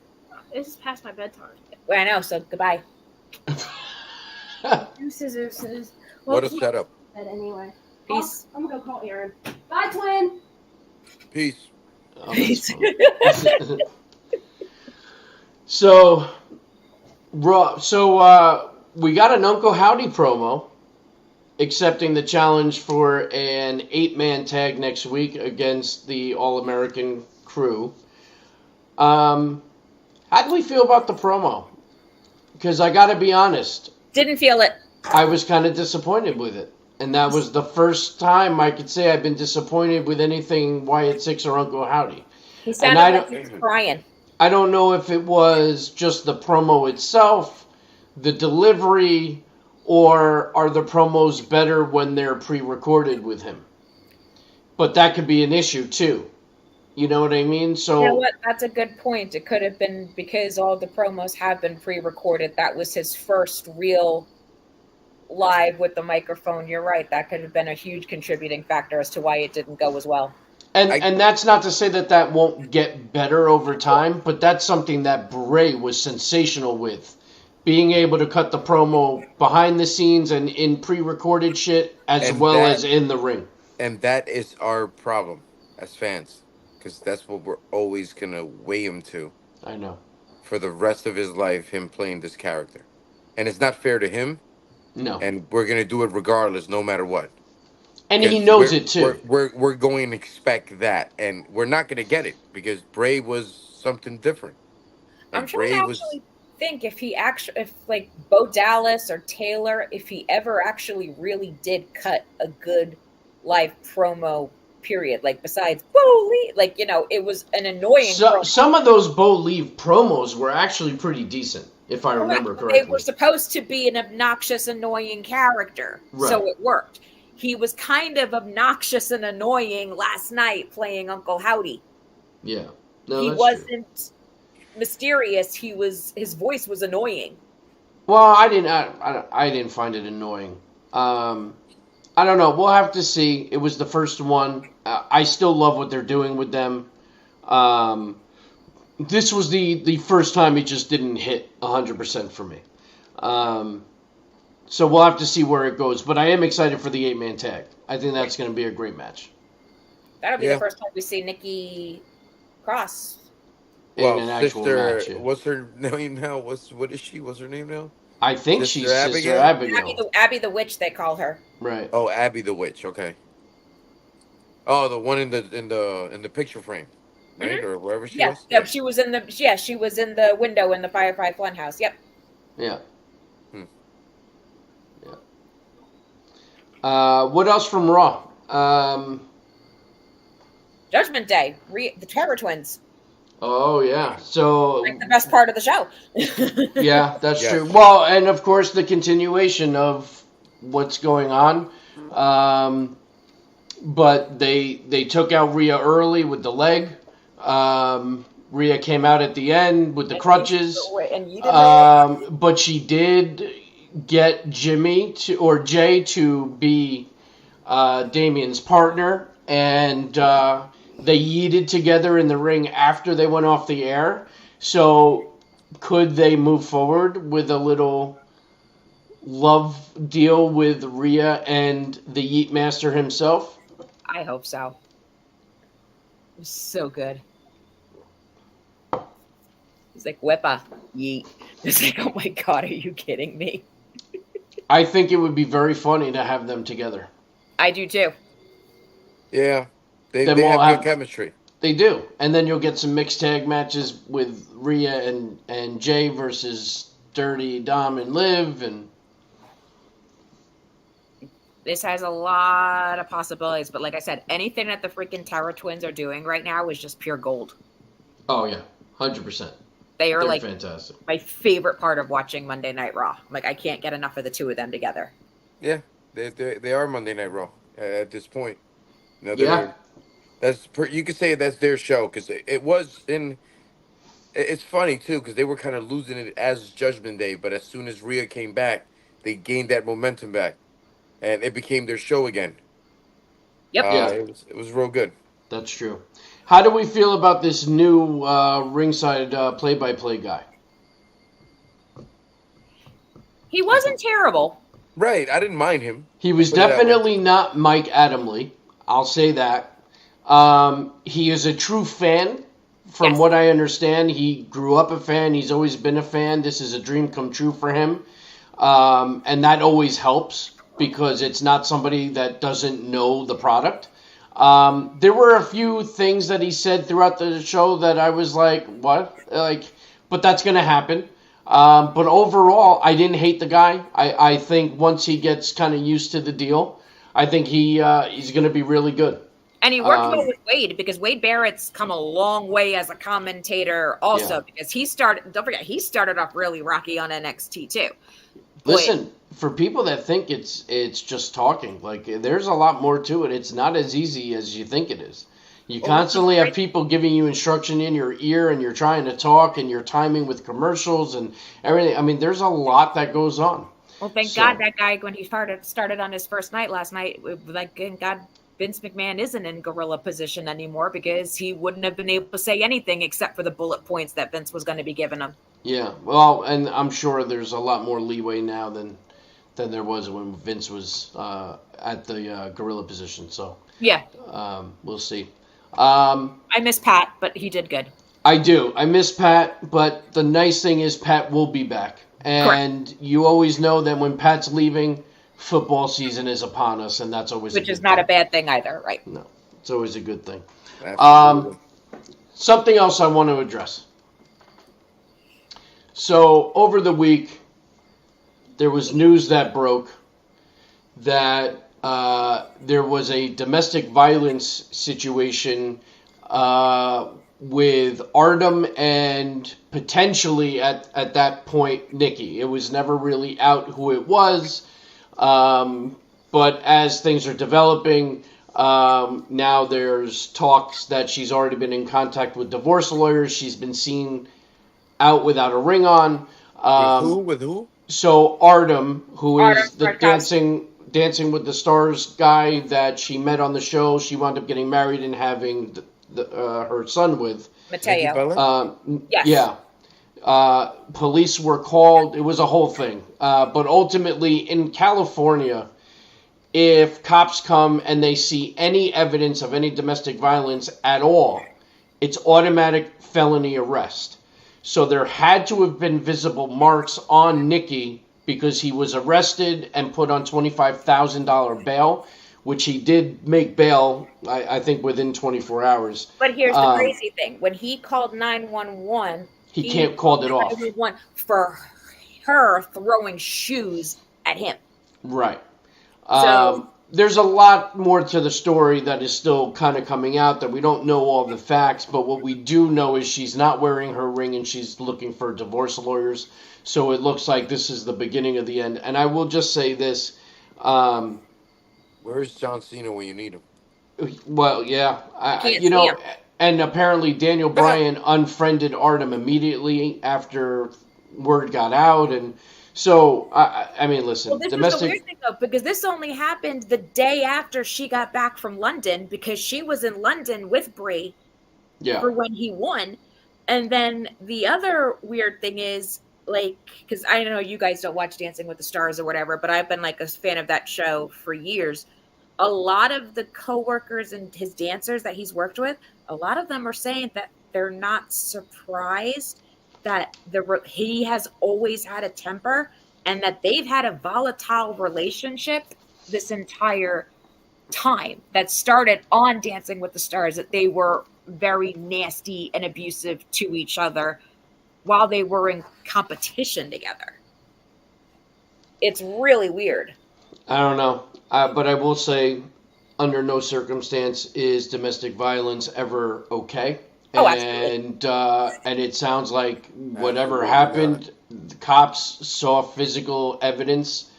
E: This is past my bedtime.
C: Well, I know, so goodbye.
E: Deuces.
D: Well, what a setup.
E: Anyway.
C: Peace.
E: I'm going to go call Aaron. Bye, twin.
D: Peace.
C: Peace.
B: So we got an Uncle Howdy promo accepting the challenge for an 8-man tag next week against the All-American Crew. How do we feel about the promo? Because I got to be honest.
C: Didn't feel it.
B: I was kind of disappointed with it. And that was the first time I could say I've been disappointed with anything Wyatt Six or Uncle Howdy.
C: He sounded like he was crying.
B: I don't know if it was just the promo itself, the delivery, or are the promos better when they're pre-recorded with him? But that could be an issue too. You know what I mean? So
C: you know what? That's a good point. It could have been because all the promos have been pre-recorded. That was his first real live with the microphone. You're right. That could have been a huge contributing factor as to why it didn't go as well.
B: And that's not to say that won't get better over time, but that's something that Bray was sensational with. Being able to cut the promo behind the scenes and in pre-recorded shit as well as in the ring. And
D: that is our problem as fans, because that's what we're always going to weigh him to.
B: I know.
D: For the rest of his life, him playing this character. And it's not fair to him.
B: No.
D: And we're going to do it regardless, no matter what.
B: And he knows it too.
D: We're going to expect that. And we're not going to get it because Bray was something different.
C: And I'm trying to actually think if like Bo Dallas or Taylor, if he ever actually really did cut a good live promo, period. Like besides Bo Lee, like, you know, it was an annoying promo.
B: Some of those Bo Lee promos were actually pretty decent, if I remember correctly.
C: They were supposed to be an obnoxious, annoying character, so it worked. He was kind of obnoxious and annoying last night playing Uncle Howdy.
B: Yeah. No,
C: he wasn't mysterious. His voice was annoying.
B: Well, I didn't find it annoying. I I don't know. We'll have to see. It was the first one. I still love what they're doing with them. This was the first time it just didn't hit 100% for me. So we'll have to see where it goes. But I am excited for the 8-man tag. I think that's going to be a great match.
C: That'll be the first time we see Nikki Cross.
D: Well,
B: in an actual
D: sister,
B: match. Yeah.
D: what's her name now? What is she? What's her name now?
B: I think
D: Sister
B: she's Sister
D: Abigail?
B: Abigail.
C: Abby the Witch, they call her.
B: Right.
D: Oh, Abby the Witch. Okay. Oh, the one in the picture frame, right, or wherever she was.
C: Yeah, she was in the window in the Firefly Funhouse. Yep.
B: Yeah. Yeah. What else from Raw?
C: Judgment Day, the Terror Twins.
B: Oh yeah, so
C: Like the best part of the show.
B: yeah, that's
D: Yes.
B: true. Well, and of course the continuation of what's going on. But they took out Rhea early with the leg. Rhea came out at the end with the crutches.
C: And you did
B: But she did get Jay to be Damien's partner, and they yeeted together in the ring after they went off the air. So could they move forward with a little love deal with Rhea and the Yeet Master himself?
C: I hope so. It was so good. He's like, whippa, yeet. It's like, oh my God, are you kidding me?
B: I think it would be very funny to have them together.
C: I do too.
D: Yeah, they
B: Then
D: have
B: we'll
D: good
B: have-
D: chemistry.
B: They do. And then you'll get some mixed tag matches with Rhea and Jay versus Dirty, Dom, and Liv. And
C: This has a lot of possibilities, but like I said, anything that the freaking Terror Twins are doing right now is just pure gold.
B: oh, yeah, 100%.
C: They are
B: They're
C: like
B: fantastic.
C: my favorite part of watching Monday Night Raw. Like, I can't get enough of the two of them together.
D: Yeah, they are Monday Night Raw at this point. You know,
B: Yeah.
D: you could say that's their show because it was in. It's funny too because they were kind of losing it as Judgment Day, but as soon as Rhea came back, they gained that momentum back, and it became their show again.
C: Yep.
B: Yeah.
D: It was real good.
B: That's true. How do we feel about this new ringside play-by-play guy?
C: He wasn't terrible.
D: Right, I didn't mind him.
B: He was
D: Put it that way.
B: definitely not Mike Adamle. I'll say that. He is a true fan. From
C: Yes.
B: what I understand, he grew up a fan. He's always been a fan. This is a dream come true for him. And that always helps because it's not somebody that doesn't know the product. There were a few things that he said throughout the show that I was like, what? But that's going to happen. But overall, I didn't hate the guy. I think once he gets kind of used to the deal, I think he's going to be really good.
C: And he worked well with Wade because Wade Barrett's come a long way as a commentator also
B: Yeah.
C: because don't forget, he started off really rocky on NXT too.
B: Listen, for people that think it's just talking, like there's a lot more to it. It's not as easy as you think it is. You constantly have people giving you instruction in your ear and you're trying to talk and you're timing with commercials and everything. I mean, there's a lot that goes on.
C: Well, thank
B: So-
C: God that guy, when he started on his first night last night, like, thank God Vince McMahon isn't in gorilla position anymore because he wouldn't have been able to say anything except for the bullet points that Vince was going to be giving him.
B: Yeah, well, and I'm sure there's a lot more leeway now than there was when Vince was at the gorilla position. So
C: Yeah,
B: we'll see.
C: I miss Pat, but he did good.
B: I do. I miss Pat, but the nice thing is Pat will be back. And you always know that when Pat's leaving, football season is upon us, and that's always
C: Which
B: a
C: is
B: good
C: not
B: thing.
C: a bad thing either, right?
B: No, it's always a good thing.
D: Absolutely.
B: Something else I want to address. So over the week, there was news that broke that there was a domestic violence situation with Artem and potentially at that point Nikki. It was never really out who it was, but as things are developing, now there's talks that she's already been in contact with divorce lawyers. She's been seen out without a ring on.
D: With who?
B: So Artem, who is
C: Artem
B: the
C: Farkas.
B: Dancing with the Stars guy that she met on the show, she wound up getting married and having her son with.
D: Nikki
C: Mateo.
D: Bella?
C: Yes.
B: Yeah. Police were called. It was a whole thing. But ultimately, in California, if cops come and they see any evidence of any domestic violence at all, it's automatic felony arrest. So there had to have been visible marks on Nicky because he was arrested and put on $25,000 bail, which he did make bail, I think, within 24 hours.
C: But here's the crazy thing. When he called 911,
B: he can't call it off.
C: 911 for her throwing shoes at him.
B: Right.
C: So
B: there's a lot more to the story that is still kind of coming out that we don't know all the facts, but what we do know is she's not wearing her ring and she's looking for divorce lawyers. So it looks like this is the beginning of the end. And I will just say this.
D: Where's John Cena when you need him?
B: Well, yeah.
C: Can't see him.
B: And apparently Daniel Bryan unfriended Artem immediately after word got out. And so, I mean, listen.
C: Well, this is the weird thing, though, because this only happened the day after she got back from London, because she was in London with Brie for when he won. And then the other weird thing is, like, because I know you guys don't watch Dancing with the Stars or whatever, but I've been, like, a fan of that show for years. A lot of the coworkers and his dancers that he's worked with, a lot of them are saying that they're not surprised that he has always had a temper and that they've had a volatile relationship this entire time that started on Dancing with the Stars, that they were very nasty and abusive to each other while they were in competition together. It's really weird.
B: I don't know. But I will say, under no circumstance is domestic violence ever okay.
C: Oh, absolutely.
B: And it sounds like whatever happened, the cops saw physical evidence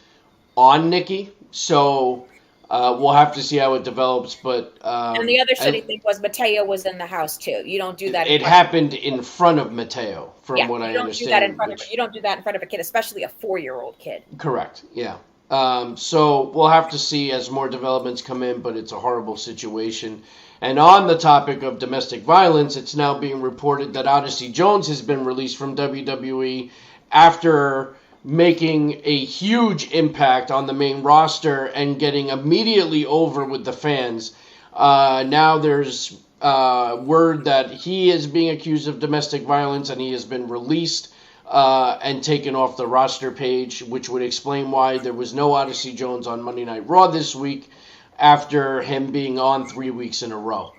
B: on Nicky. So we'll have to see how it develops. But
C: and the other shitty thing was Mateo was in the house too. You don't do that.
B: It happened in front of Mateo, from what I understand.
C: You don't do that in front of a kid, especially a 4-year-old kid.
B: Correct. Yeah. So we'll have to see as more developments come in, but it's a horrible situation. And on the topic of domestic violence, it's now being reported that Odyssey Jones has been released from WWE after making a huge impact on the main roster and getting immediately over with the fans. Now there's word that he is being accused of domestic violence and he has been released and taken off the roster page, which would explain why there was no Odyssey Jones on Monday Night Raw this week after him being on 3 weeks in a row.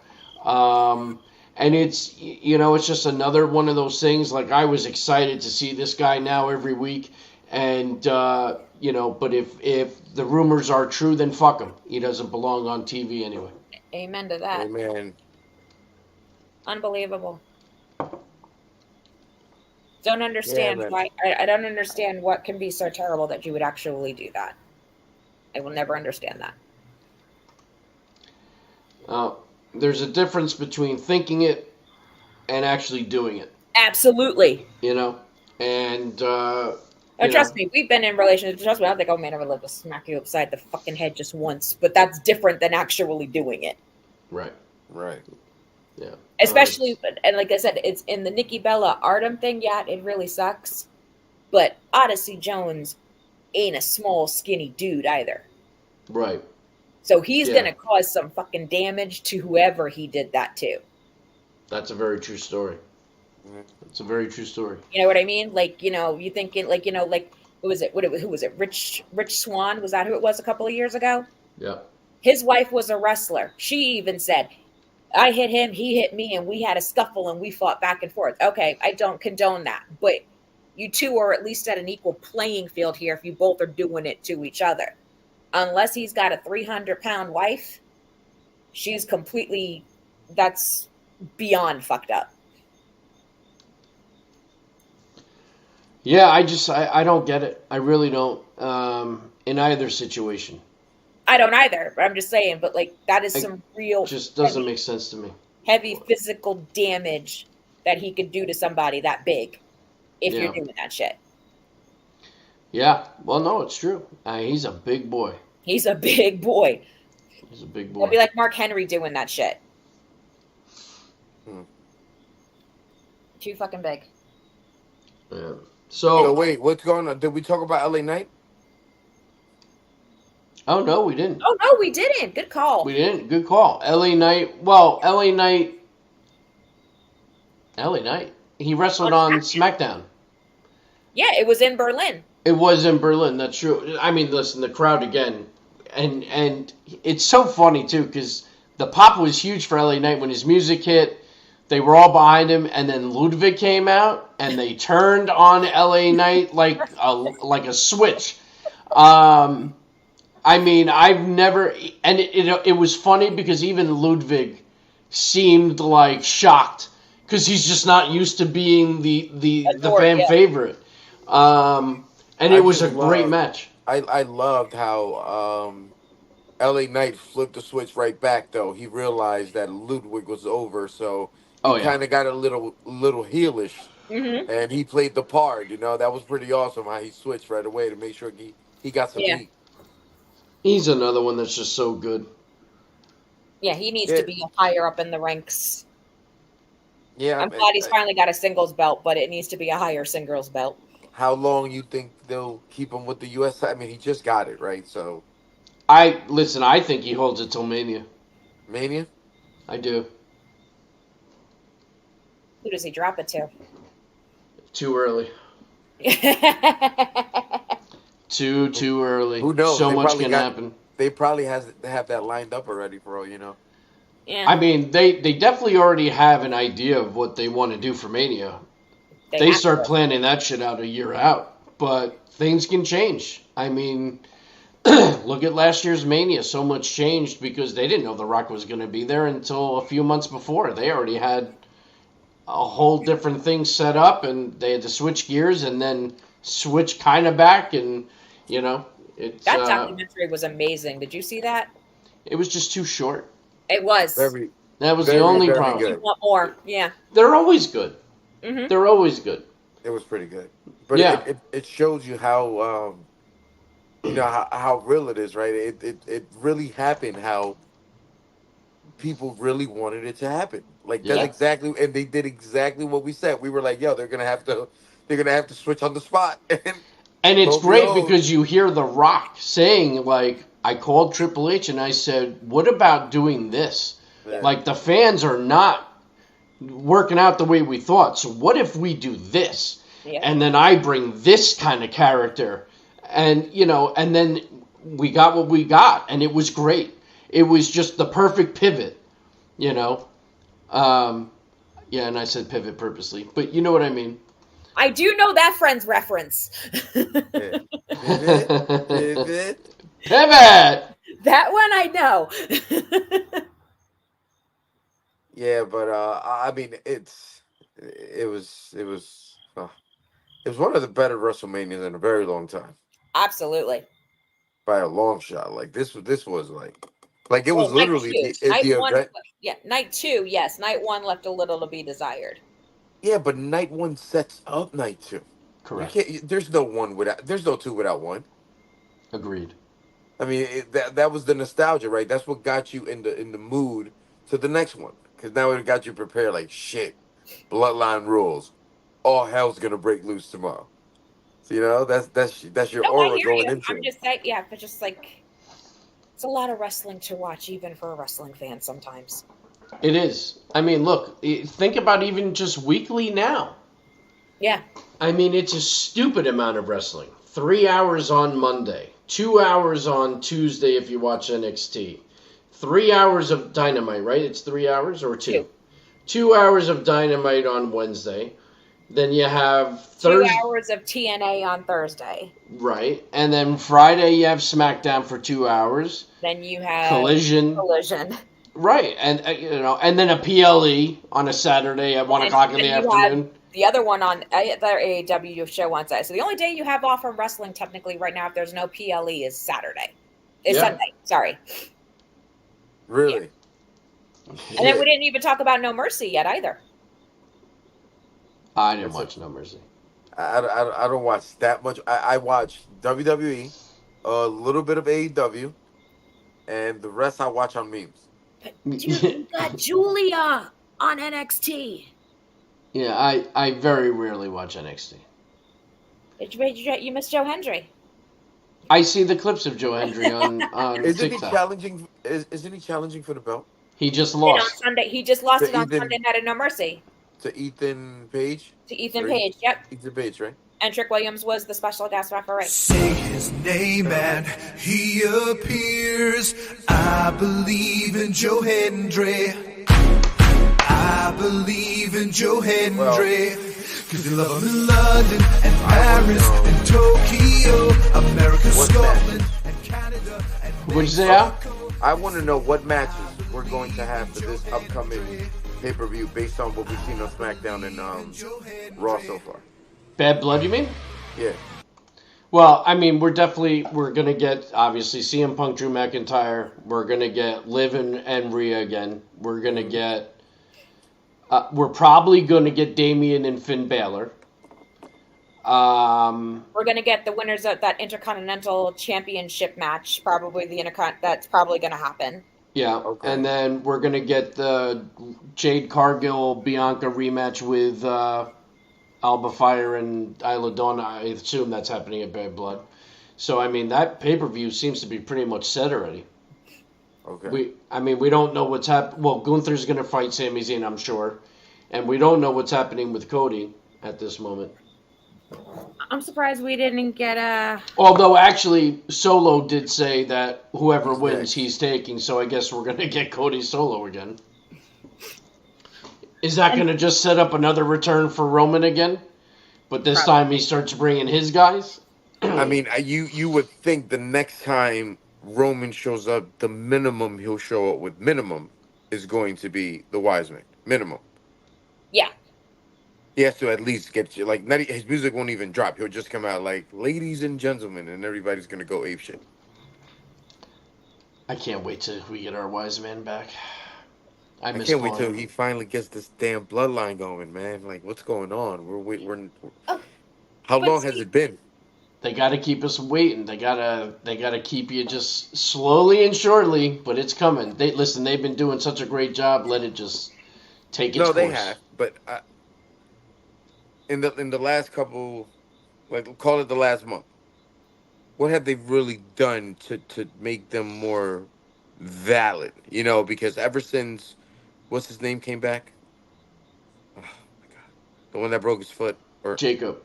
B: And it's, it's just another one of those things. Like, I was excited to see this guy now every week. And, but if the rumors are true, then fuck him. He doesn't belong on TV anyway.
C: Amen to that.
D: Amen.
C: Unbelievable. Don't understand why. I don't understand what can be so terrible that you would actually do that. I will never understand that.
B: There's a difference between thinking it and actually doing it.
C: Absolutely.
B: And
C: trust me, we've been in relationships. Trust me, I don't think, oh man, I would love to smack you upside the fucking head just once, but that's different than actually doing it.
B: Right. Yeah.
C: Especially, and like I said, it's in the Nikki Bella Artem thing. Yeah, it really sucks. But Odyssey Jones ain't a small, skinny dude either.
B: Right.
C: So he's going to cause some fucking damage to whoever he did that to.
B: That's a very true story. It's a very true story.
C: You know what I mean? Like, you thinking, like, who was it? Who was it? Rich Swann? Was that who it was a couple of years ago?
B: Yeah.
C: His wife was a wrestler. She even said, I hit him, he hit me, and we had a scuffle and we fought back and forth. Okay, I don't condone that. But you two are at least at an equal playing field here if you both are doing it to each other. Unless he's got a 300-pound wife, that's beyond fucked up.
B: Yeah, I don't get it. I really don't. In either situation.
C: I don't either, but I'm just saying, but like, that is some real...
B: Just doesn't make sense to me.
C: Heavy physical damage that he could do to somebody that big if you're doing that shit.
B: Yeah, well, no, it's true. He's a big boy.
C: He's a big boy.
B: He's a big
C: It'll
B: boy.
C: be like Mark Henry doing that shit. Too fucking big.
B: Yeah.
D: So
B: So,
D: wait, what's going on? Did we talk about LA Knight?
B: oh no, we didn't.
C: Oh no, we didn't. Good call.
B: We didn't. Good call. LA Knight. Well, LA Knight. LA Knight. He wrestled
C: On
B: on SmackDown.
C: Yeah, it was in Berlin.
B: It was in Berlin. That's true. I mean, listen, the crowd again, and it's so funny too because the pop was huge for LA Knight when his music hit. They were all behind him, and then Ludwig came out, and they turned on LA Knight like a switch. I mean, I've never, and it was funny because even Ludwig seemed like shocked because he's just not used to being the
C: Adored,
B: fan
C: yeah.
B: favorite. And it was a great match.
D: I loved how LA Knight flipped the switch right back though. He realized that Ludwig was over, so he
B: Oh yeah,
D: kind of got a little heelish,
C: Mm-hmm.
D: and he played the part. That was pretty awesome how he switched right away to make sure he got some
C: Yeah.
D: heat.
B: he's another one that's just so good.
C: Yeah, he needs
D: Yeah.
C: to be higher up in the ranks.
D: Yeah,
C: I'm glad he's finally got a singles belt, but it needs to be a higher singles belt.
D: How long you think they'll keep him with the U.S.? I mean, he just got it right, so
B: I think he holds it till Mania.
D: Mania.
B: I do.
C: Who does he drop it to?
B: Too early.
C: Yeah.
B: Too early.
D: Who knows?
B: So
D: They
B: much
D: probably
B: can
D: got-
B: happen.
D: They probably have that lined up already for all you know.
B: I mean, they definitely already have an idea of what they want to do for Mania. They
C: have
B: start
C: to.
B: planning that shit out a year out, but things can change. I mean, look at last year's Mania. So much changed because they didn't know The Rock was going to be there until a few months before. They already had a whole different thing set up, and they had to switch gears and then switch kind of back, and it's
C: That documentary was amazing. Did you see that?
B: it was just too short.
C: It was.
D: Very,
B: That was the
D: Very,
B: only
D: very
B: problem.
D: good.
C: You want more? Yeah.
B: They're always good.
C: Mm-hmm.
B: They're always good.
D: it was pretty good. But
B: Yeah.
D: it shows you how how real it is, right? It really happened how people really wanted it to happen. Like that's
B: Yeah.
D: exactly, and they did exactly what we said. We were like, yo, they're gonna have to switch on the spot.
B: And it's
D: Both
B: great
D: knows.
B: because you hear The Rock saying, like, I called Triple H and I said, what about doing this?
D: Yeah.
B: Like, the fans are not working out the way we thought. So what if we do this?
C: Yeah.
B: And then I bring this kind of character. And, and then we got what we got. And it was great. It was just the perfect pivot, Yeah, and I said pivot purposely. But you know what I mean.
C: I do know that Friends reference.
D: Yeah. Pivot.
B: Pivot!
C: That one I know.
D: Yeah, but I mean, it was one of the better WrestleManias in a very long time,
C: Absolutely.
D: by a long shot. Like this was like it was
C: Well, night
D: literally
C: two. Night
D: the
C: one,
D: event.
C: yeah, night two, yes. Night one left a little to be desired.
D: Yeah, but night one sets up night two.
B: Correct.
D: There's no two without one.
B: Agreed.
D: I mean, that was the nostalgia, right? That's what got you in the mood to the next one, because now it got you prepared. Like shit, Bloodline rules. All hell's gonna break loose tomorrow. So, that's your
C: No, I
D: aura
C: hear
D: going
C: you.
D: into
C: I'm
D: it.
C: just saying, yeah, but just like it's a lot of wrestling to watch, even for a wrestling fan sometimes.
B: It is. I mean, look, think about even just weekly now.
C: Yeah.
B: I mean, it's a stupid amount of wrestling. 3 hours on Monday, 2 hours on Tuesday if you watch NXT, 3 hours of Dynamite, right? It's 3 hours or two? 2 hours of Dynamite on Wednesday. Then you have
C: 2 hours of TNA on Thursday.
B: Right. And then Friday you have SmackDown for 2 hours.
C: Then you have
B: Collision. Right. And, and then a PLE on a Saturday at 1 o'clock in the afternoon.
C: The other one on their AEW show on Saturday. So the only day you have off from wrestling technically right now, if there's no PLE, is Saturday. It's
B: Yeah.
C: Sunday. Sorry.
D: Really?
C: And then we didn't even talk about No Mercy yet either.
B: I didn't watch No Mercy.
D: I don't watch that much. I watch WWE, a little bit of AEW, and the rest I watch on memes.
C: Dude, you got Julia on NXT.
B: Yeah, I very rarely watch NXT.
C: You missed Joe Hendry.
B: I see the clips of Joe Hendry on
D: Isn't he
B: TikTok.
D: challenging? Isn't he challenging for the belt
B: He just
C: On
B: lost.
C: Sunday, he just lost
D: To
C: it on
D: Ethan-
C: Sunday Night at No Mercy
D: to Ethan Page?
C: to Ethan
D: Right.
C: Page. Yep,
D: Ethan Page, right?
C: and Trick Williams was the special guest referee.
A: Say his name and he appears. I believe in Joe Hendry. I believe in Joe Hendry. Cause you love him in London and Paris and Tokyo, America,
D: What
A: Scotland and Canada. And
B: What'd you say, Al?
D: I want to know what matches we're going to have for this upcoming pay-per-view based on what we've seen on SmackDown and Raw so far.
B: Bad Blood, you mean?
D: Yeah.
B: Well, I mean, we're gonna get obviously CM Punk, Drew McIntyre. We're gonna get Liv and Rhea again. We're gonna get. We're probably gonna get Damian and Finn Balor.
C: We're gonna get the winners of that Intercontinental Championship match. Probably that's probably gonna happen.
B: Yeah,
D: Okay.
B: and then we're gonna get the Jade Cargill Bianca rematch with Alba Fire and Isla Dawn. I assume that's happening at Bad Blood. So I mean, that pay-per-view seems to be pretty much set already.
D: Okay.
B: We don't know what's happening. Well, Gunther's going to fight Sami Zayn, I'm sure. And we don't know what's happening with Cody at this moment.
C: I'm surprised we didn't get a.
B: Although, actually, Solo did say that whoever wins,
D: next.
B: he's taking. So I guess we're going to get Cody Solo again. Is that going to just set up another return for Roman again? But this time he starts bringing his guys?
D: I mean, you would think the next time Roman shows up, the minimum he'll show up with is going to be the Wise Man. Minimum.
C: Yeah.
D: He has to at least get you, like, not, his music won't even drop. He'll just come out like, ladies and gentlemen, and everybody's going to go apeshit.
B: I can't wait till we get our Wise Man back.
D: I can't wait till he finally gets this damn bloodline going, man. Like, what's going on? How long has it been?
B: They got to keep us waiting. They gotta keep you just slowly and surely, but it's coming. They've been doing such a great job. Let it just take its course.
D: No, they have, but in the last couple, like, call it the last month, what have they really done to make them more valid? You know, because ever since what's his name came back, oh my god, the one that broke his foot, or
B: Jacob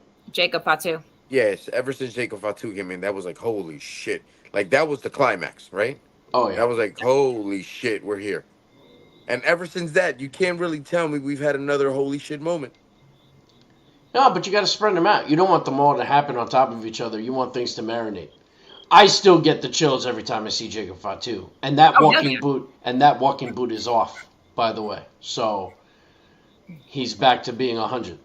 C: Fatu.
D: yes, ever since Jacob Fatu came in, that was like, holy shit. Like, that was the climax, right?
B: Oh yeah.
D: That was like, holy shit, we're here. And ever since that, you can't really tell me we've had another holy shit moment.
B: No, but you got to spread them out. You don't want them all to happen on top of each other. You want things to marinate. I still get the chills every time I see Jacob Fatu, and that walking boot is off, by the way. So he's back to being 100.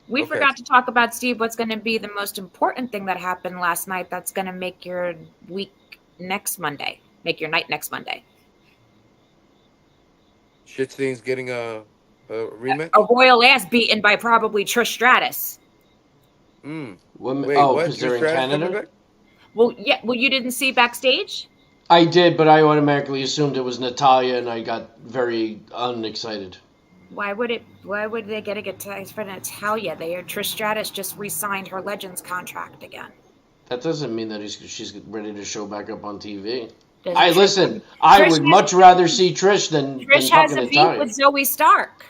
C: We forgot to talk about, Steve, what's going to be the most important thing that happened last night that's going to make your week next Monday. Make your night next Monday.
D: Shitstein's getting a rematch?
C: A royal ass beaten by probably Trish Stratus.
D: Wait,
B: Oh,
D: what?
B: because they're in
D: Stratus coming
B: Canada?
D: back?
C: Well, yeah. Well, you didn't see backstage?
B: I did, but I automatically assumed it was Natalia, and I got very unexcited.
C: Why would they get ties for Natalia? Trish Stratus just re-signed her Legends contract again.
B: That doesn't mean that she's ready to show back up on TV.
C: Doesn't
B: I
C: Trish
B: would much rather see Trish than
C: Trish has
B: fucking
C: a beef
B: Natalia.
C: with Zoe Stark.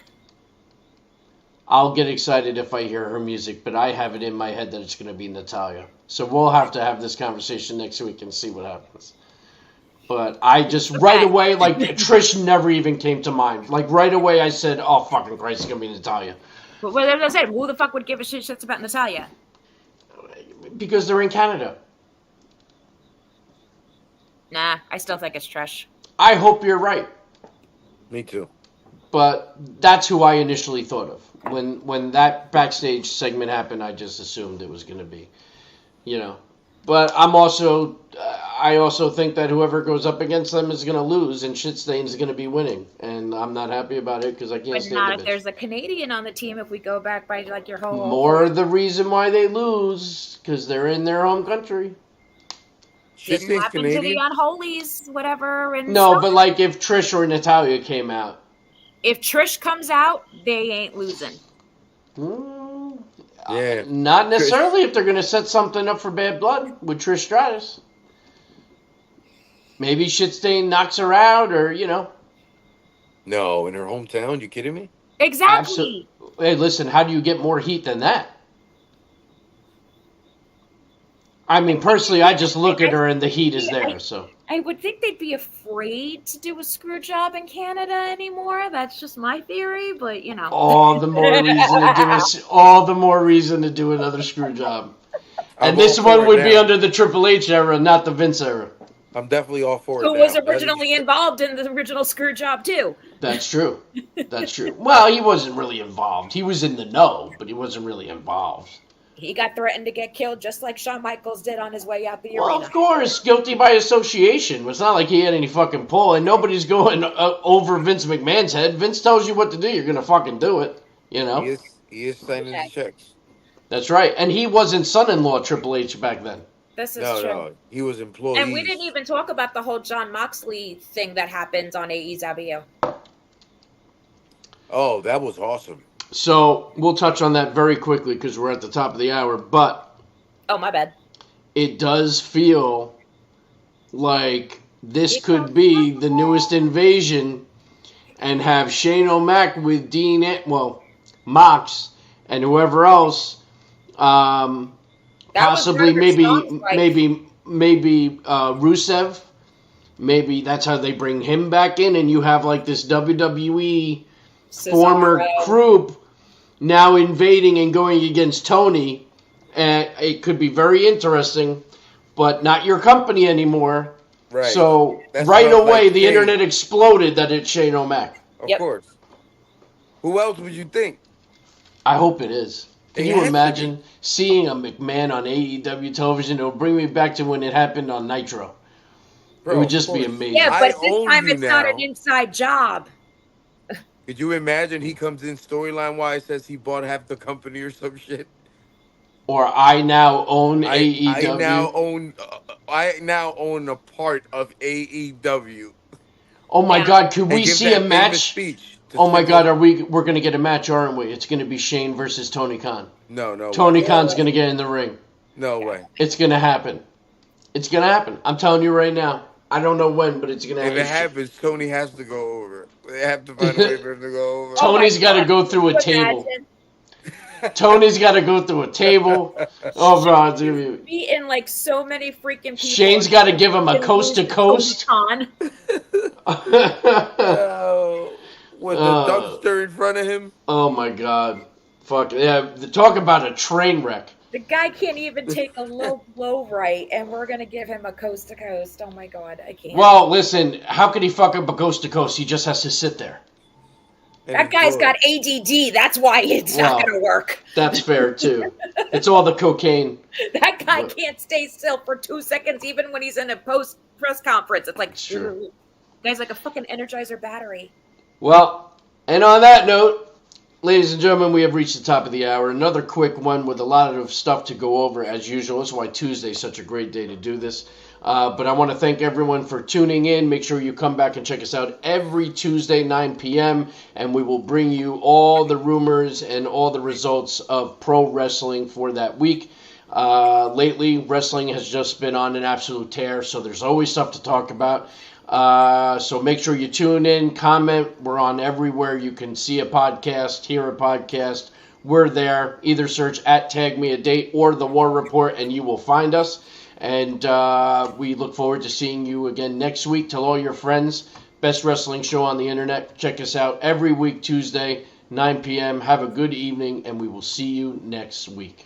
B: I'll get excited if I hear her music, but I have it in my head that it's going to be Natalia. So we'll have to have this conversation next week and see what happens. But I just right away, like, Trish never even came to mind. Like, right away I said, oh, fucking Christ, it's going to be Natalia.
C: But as I said, who the fuck would give a shit about Natalia?
B: Because they're in Canada.
C: Nah, I still think it's Trish.
B: I hope you're right.
D: Me too.
B: But that's who I initially thought of. When that backstage segment happened, I just assumed it was going to be, But I also think that whoever goes up against them is going to lose, and Shitstain is going to be winning. And I'm not happy about it because I can't
C: But
B: stand
C: not
B: it.
C: if there's a Canadian on the team. If we go back by like your whole
B: More the reason why they lose because they're in their home country.
D: Shit
C: Just
D: stays
C: happened to the
D: Canadian.
C: Unholies, whatever. And
B: No,
C: stuff.
B: but like if Trish or Natalia came out.
C: If Trish comes out, they ain't losing.
D: Yeah.
B: Not necessarily if they're going to set something up for Bad Blood with Trish Stratus. Maybe Shitstain knocks her out or,
D: No, in her hometown. You kidding me?
C: Exactly.
B: Hey, listen, how do you get more heat than that? I mean, personally, I just look at her and the heat is there, so.
C: I would think they'd be afraid to do a screw job in Canada anymore. That's just my theory, but
B: All the more reason to do another screw job. And this one would be under the Triple H era, not the Vince era.
D: I'm definitely all for it.
C: Who was originally involved in the original screw job too.
B: That's true. That's true. Well, he wasn't really involved. He was in the know, but he wasn't really involved.
C: He got threatened to get killed just like Shawn Michaels did on his way out the
B: Well,
C: arena.
B: of course, guilty by association. It's not like he had any fucking pull, and nobody's going over Vince McMahon's head. Vince tells you what to do, you're going to fucking do it,
D: He is signing the checks.
B: That's right. And he wasn't son-in-law Triple H back then.
C: This is true.
D: No, he was employed.
C: And we didn't even talk about the whole John Moxley thing that happened on AEW.
D: Oh, that was awesome.
B: So we'll touch on that very quickly because we're at the top of the hour. But
C: Oh, my bad.
B: it does feel like this could be the newest invasion and have Shane O'Mac with Mox and whoever else. Possibly maybe Rusev. Maybe that's how they bring him back in, and you have like this WWE former group now invading and going against Tony. And it could be very interesting, but not your company anymore.
D: Right.
B: So
D: That's
B: right
D: not
B: away,
D: like
B: the
D: Shane.
B: internet exploded that it's Shane O'Mac.
D: Of course. Who else would you think?
B: I hope it is. Can
D: It
B: you
D: has to
B: imagine seeing a McMahon on AEW television? It'll bring me back to when it happened on Nitro.
D: Bro,
B: it would just
D: of
B: be
D: course.
B: amazing.
C: Yeah,
D: I
C: but this
D: own
C: time
D: you
C: it's not
D: now.
C: an inside job.
D: Could you imagine he comes in storyline wise, says he bought half the company or some shit?
B: Or I now own
D: I
B: AEW.
D: now own a part of AEW.
B: Oh my
C: Yeah.
B: God, could
D: And
B: we
D: give
B: see
D: that
B: a
D: famous
B: match?
D: speech to
B: Oh my
D: Triple-
B: God, we're gonna get a match, aren't we? It's gonna be Shane versus Tony Khan.
D: No
B: Tony
D: way.
B: Khan's gonna get in the ring.
D: No way.
B: It's gonna happen. It's gonna happen. I'm telling you right now. I don't know when, but it's gonna
D: If
B: happen.
D: it happens, Tony has to go over. They have to find a way for him to go over.
B: Tony's got to
C: God.
B: go through a
C: Can you
B: table.
C: imagine?
B: Tony's got to go through a table. Oh, bro, it's gonna be.
C: Beating like so many freaking people.
B: Shane's got to give him a coast to coast.
C: Con.
D: Oh, with the dumpster in front of him.
B: Oh my God. Fuck yeah. Talk about a train wreck.
C: The guy can't even take a low blow right, and we're gonna give him a coast to coast. Oh my God, I can't.
B: Well, listen, how could he fuck up a coast to coast? He just has to sit there.
C: that guy's got ADD. That's why it's not
B: Wow.
C: gonna work.
B: That's fair too. It's all the cocaine.
C: That guy can't stay still for 2 seconds, even when he's in a post press conference. It's like,
B: Sure.
C: guy's like a fucking Energizer battery.
B: Well, and on that note, ladies and gentlemen, we have reached the top of the hour. Another quick one with a lot of stuff to go over as usual. That's why Tuesday is such a great day to do this. But I want to thank everyone for tuning in. Make sure you come back and check us out every Tuesday, 9 p.m. And we will bring you all the rumors and all the results of pro wrestling for that week. Lately, wrestling has just been on an absolute tear, so there's always stuff to talk about. So make sure you tune in, comment. We're on everywhere you can see a podcast, hear a podcast. We're there. Either search at Tag Me a Date or The War Report, and you will find us. And we look forward to seeing you again next week. Tell all your friends. Best wrestling show on the internet. Check us out every week, Tuesday, 9 p.m. Have a good evening, and we will see you next week.